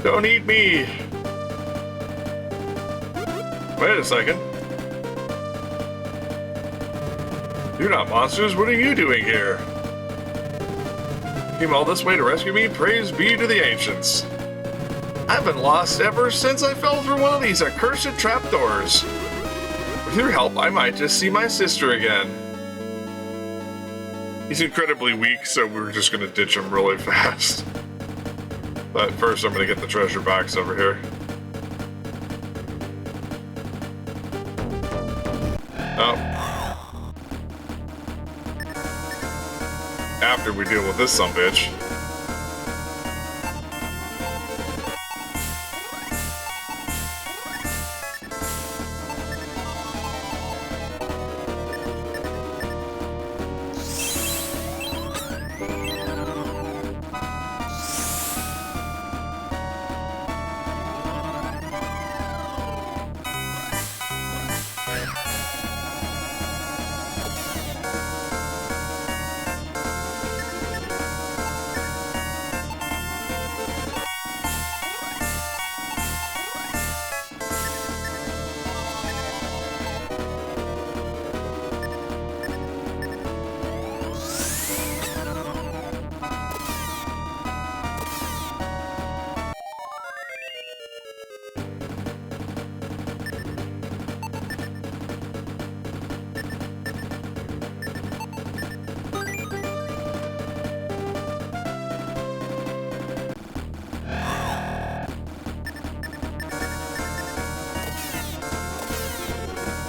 Don't eat me! Wait a second. You're not monsters, what are you doing here? Came all this way to rescue me? Praise be to the ancients. I've been lost ever since I fell through one of these accursed trapdoors. With your help, I might just see my sister again. He's incredibly weak, so we're just gonna ditch him really fast. But first, I'm gonna get the treasure box over here. Oh. After we deal with this sumbitch.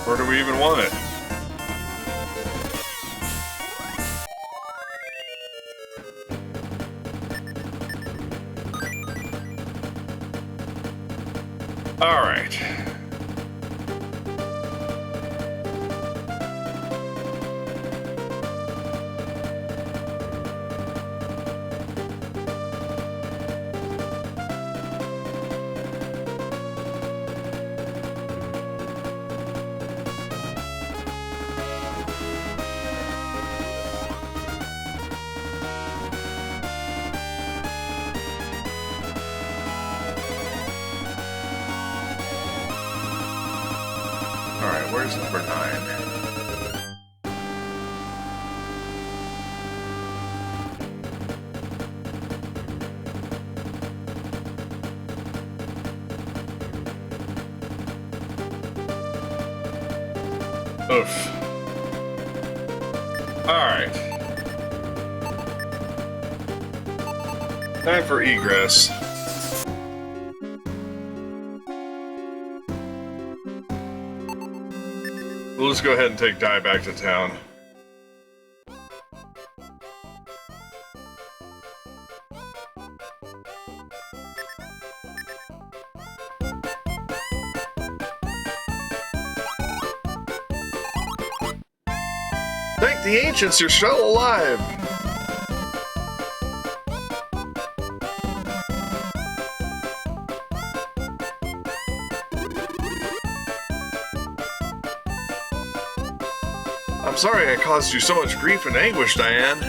Or do we even want it? All right. Alright, where's number 9? Oof. Alright. Time for egress. We'll just go ahead and take Dai back to town. Thank the ancients, you're still alive! I'm sorry I caused you so much grief and anguish, Diane.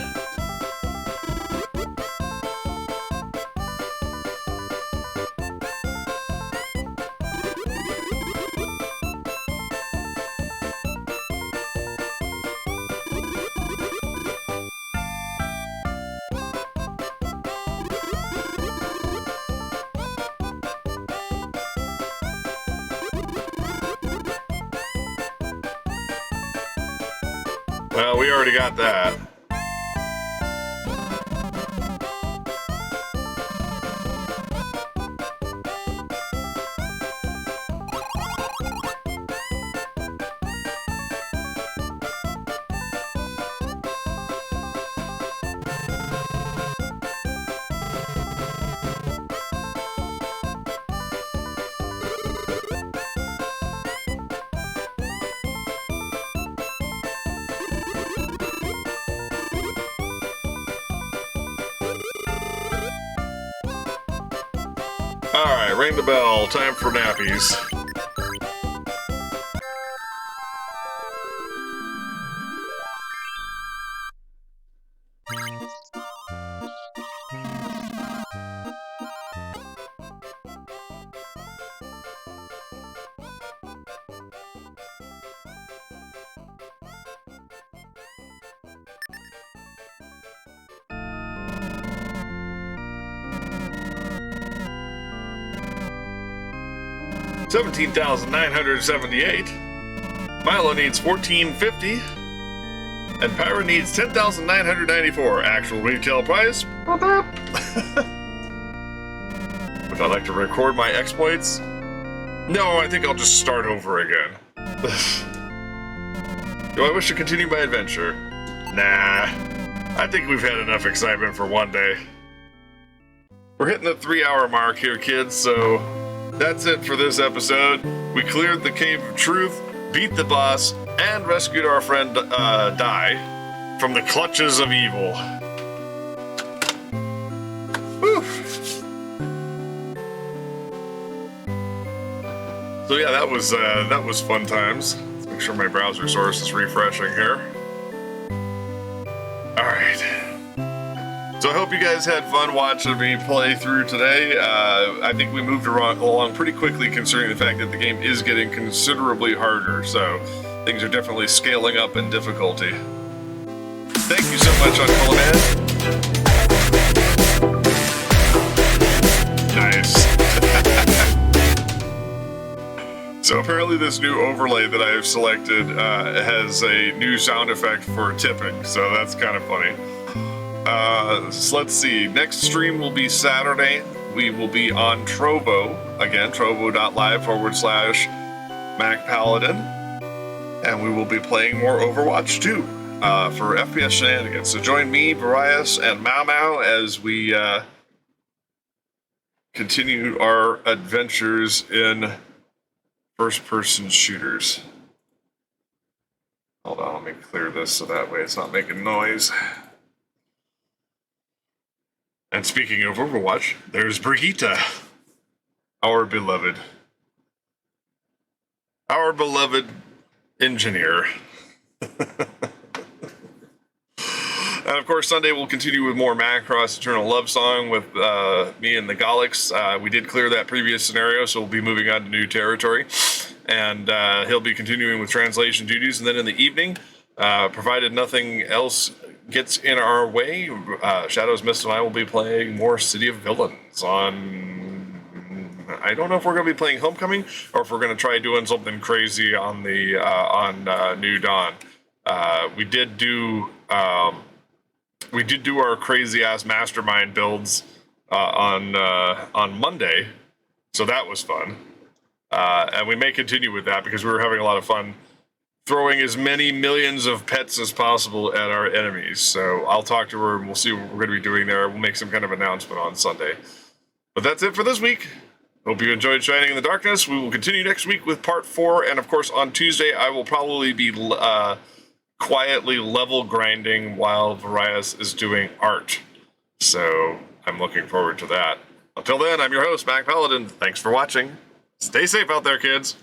Well, we already got that. Alright, ring the bell. Time for nappies. $17,978. Milo needs $14.50. And Pyra needs $10,994. Actual retail price. Would I like to record my exploits? No, I think I'll just start over again. Do I wish to continue my adventure? Nah. I think we've had enough excitement for one day. We're hitting the 3-hour mark here, kids, so that's it for this episode. We cleared the Cave of Truth, beat the boss, and rescued our friend Dai from the clutches of evil. Whew. So yeah, that was fun times. Let's make sure my browser source is refreshing here. All right. So I hope you guys had fun watching me play through today. I think we moved along pretty quickly considering the fact that the game is getting considerably harder. So things are definitely scaling up in difficulty. Thank you so much, Uncle Man. Nice. So apparently this new overlay that I have selected has a new sound effect for tipping, so that's kind of funny. So let's see, next stream will be Saturday. We will be on Trovo, again, trovo.live/MacPaladin, and we will be playing more Overwatch 2 for FPS shenanigans. So join me, Varias, and Mau Mau as we continue our adventures in first-person shooters. Hold on, let me clear this so that way it's not making noise. And speaking of Overwatch, there's Brigitte, our beloved engineer. And of course, Sunday we'll continue with more Macross Eternal Love Song with me and the Galax. We did clear that previous scenario, so we'll be moving on to new territory. And he'll be continuing with translation duties. And then in the evening, provided nothing else gets in our way, Shadows Mist and I will be playing more City of Villains on... I don't know if we're going to be playing Homecoming or if we're going to try doing something crazy on the New Dawn. We did do our crazy ass mastermind builds on Monday, so that was fun. And we may continue with that because we were having a lot of fun throwing as many millions of pets as possible at our enemies. So I'll talk to her and we'll see what we're going to be doing there. We'll make some kind of announcement on Sunday. But that's it for this week. Hope you enjoyed Shining in the Darkness. We will continue next week with part 4. And of course, on Tuesday, I will probably be quietly level grinding while Varias is doing art. So I'm looking forward to that. Until then, I'm your host, Mac Paladin. Thanks for watching. Stay safe out there, kids.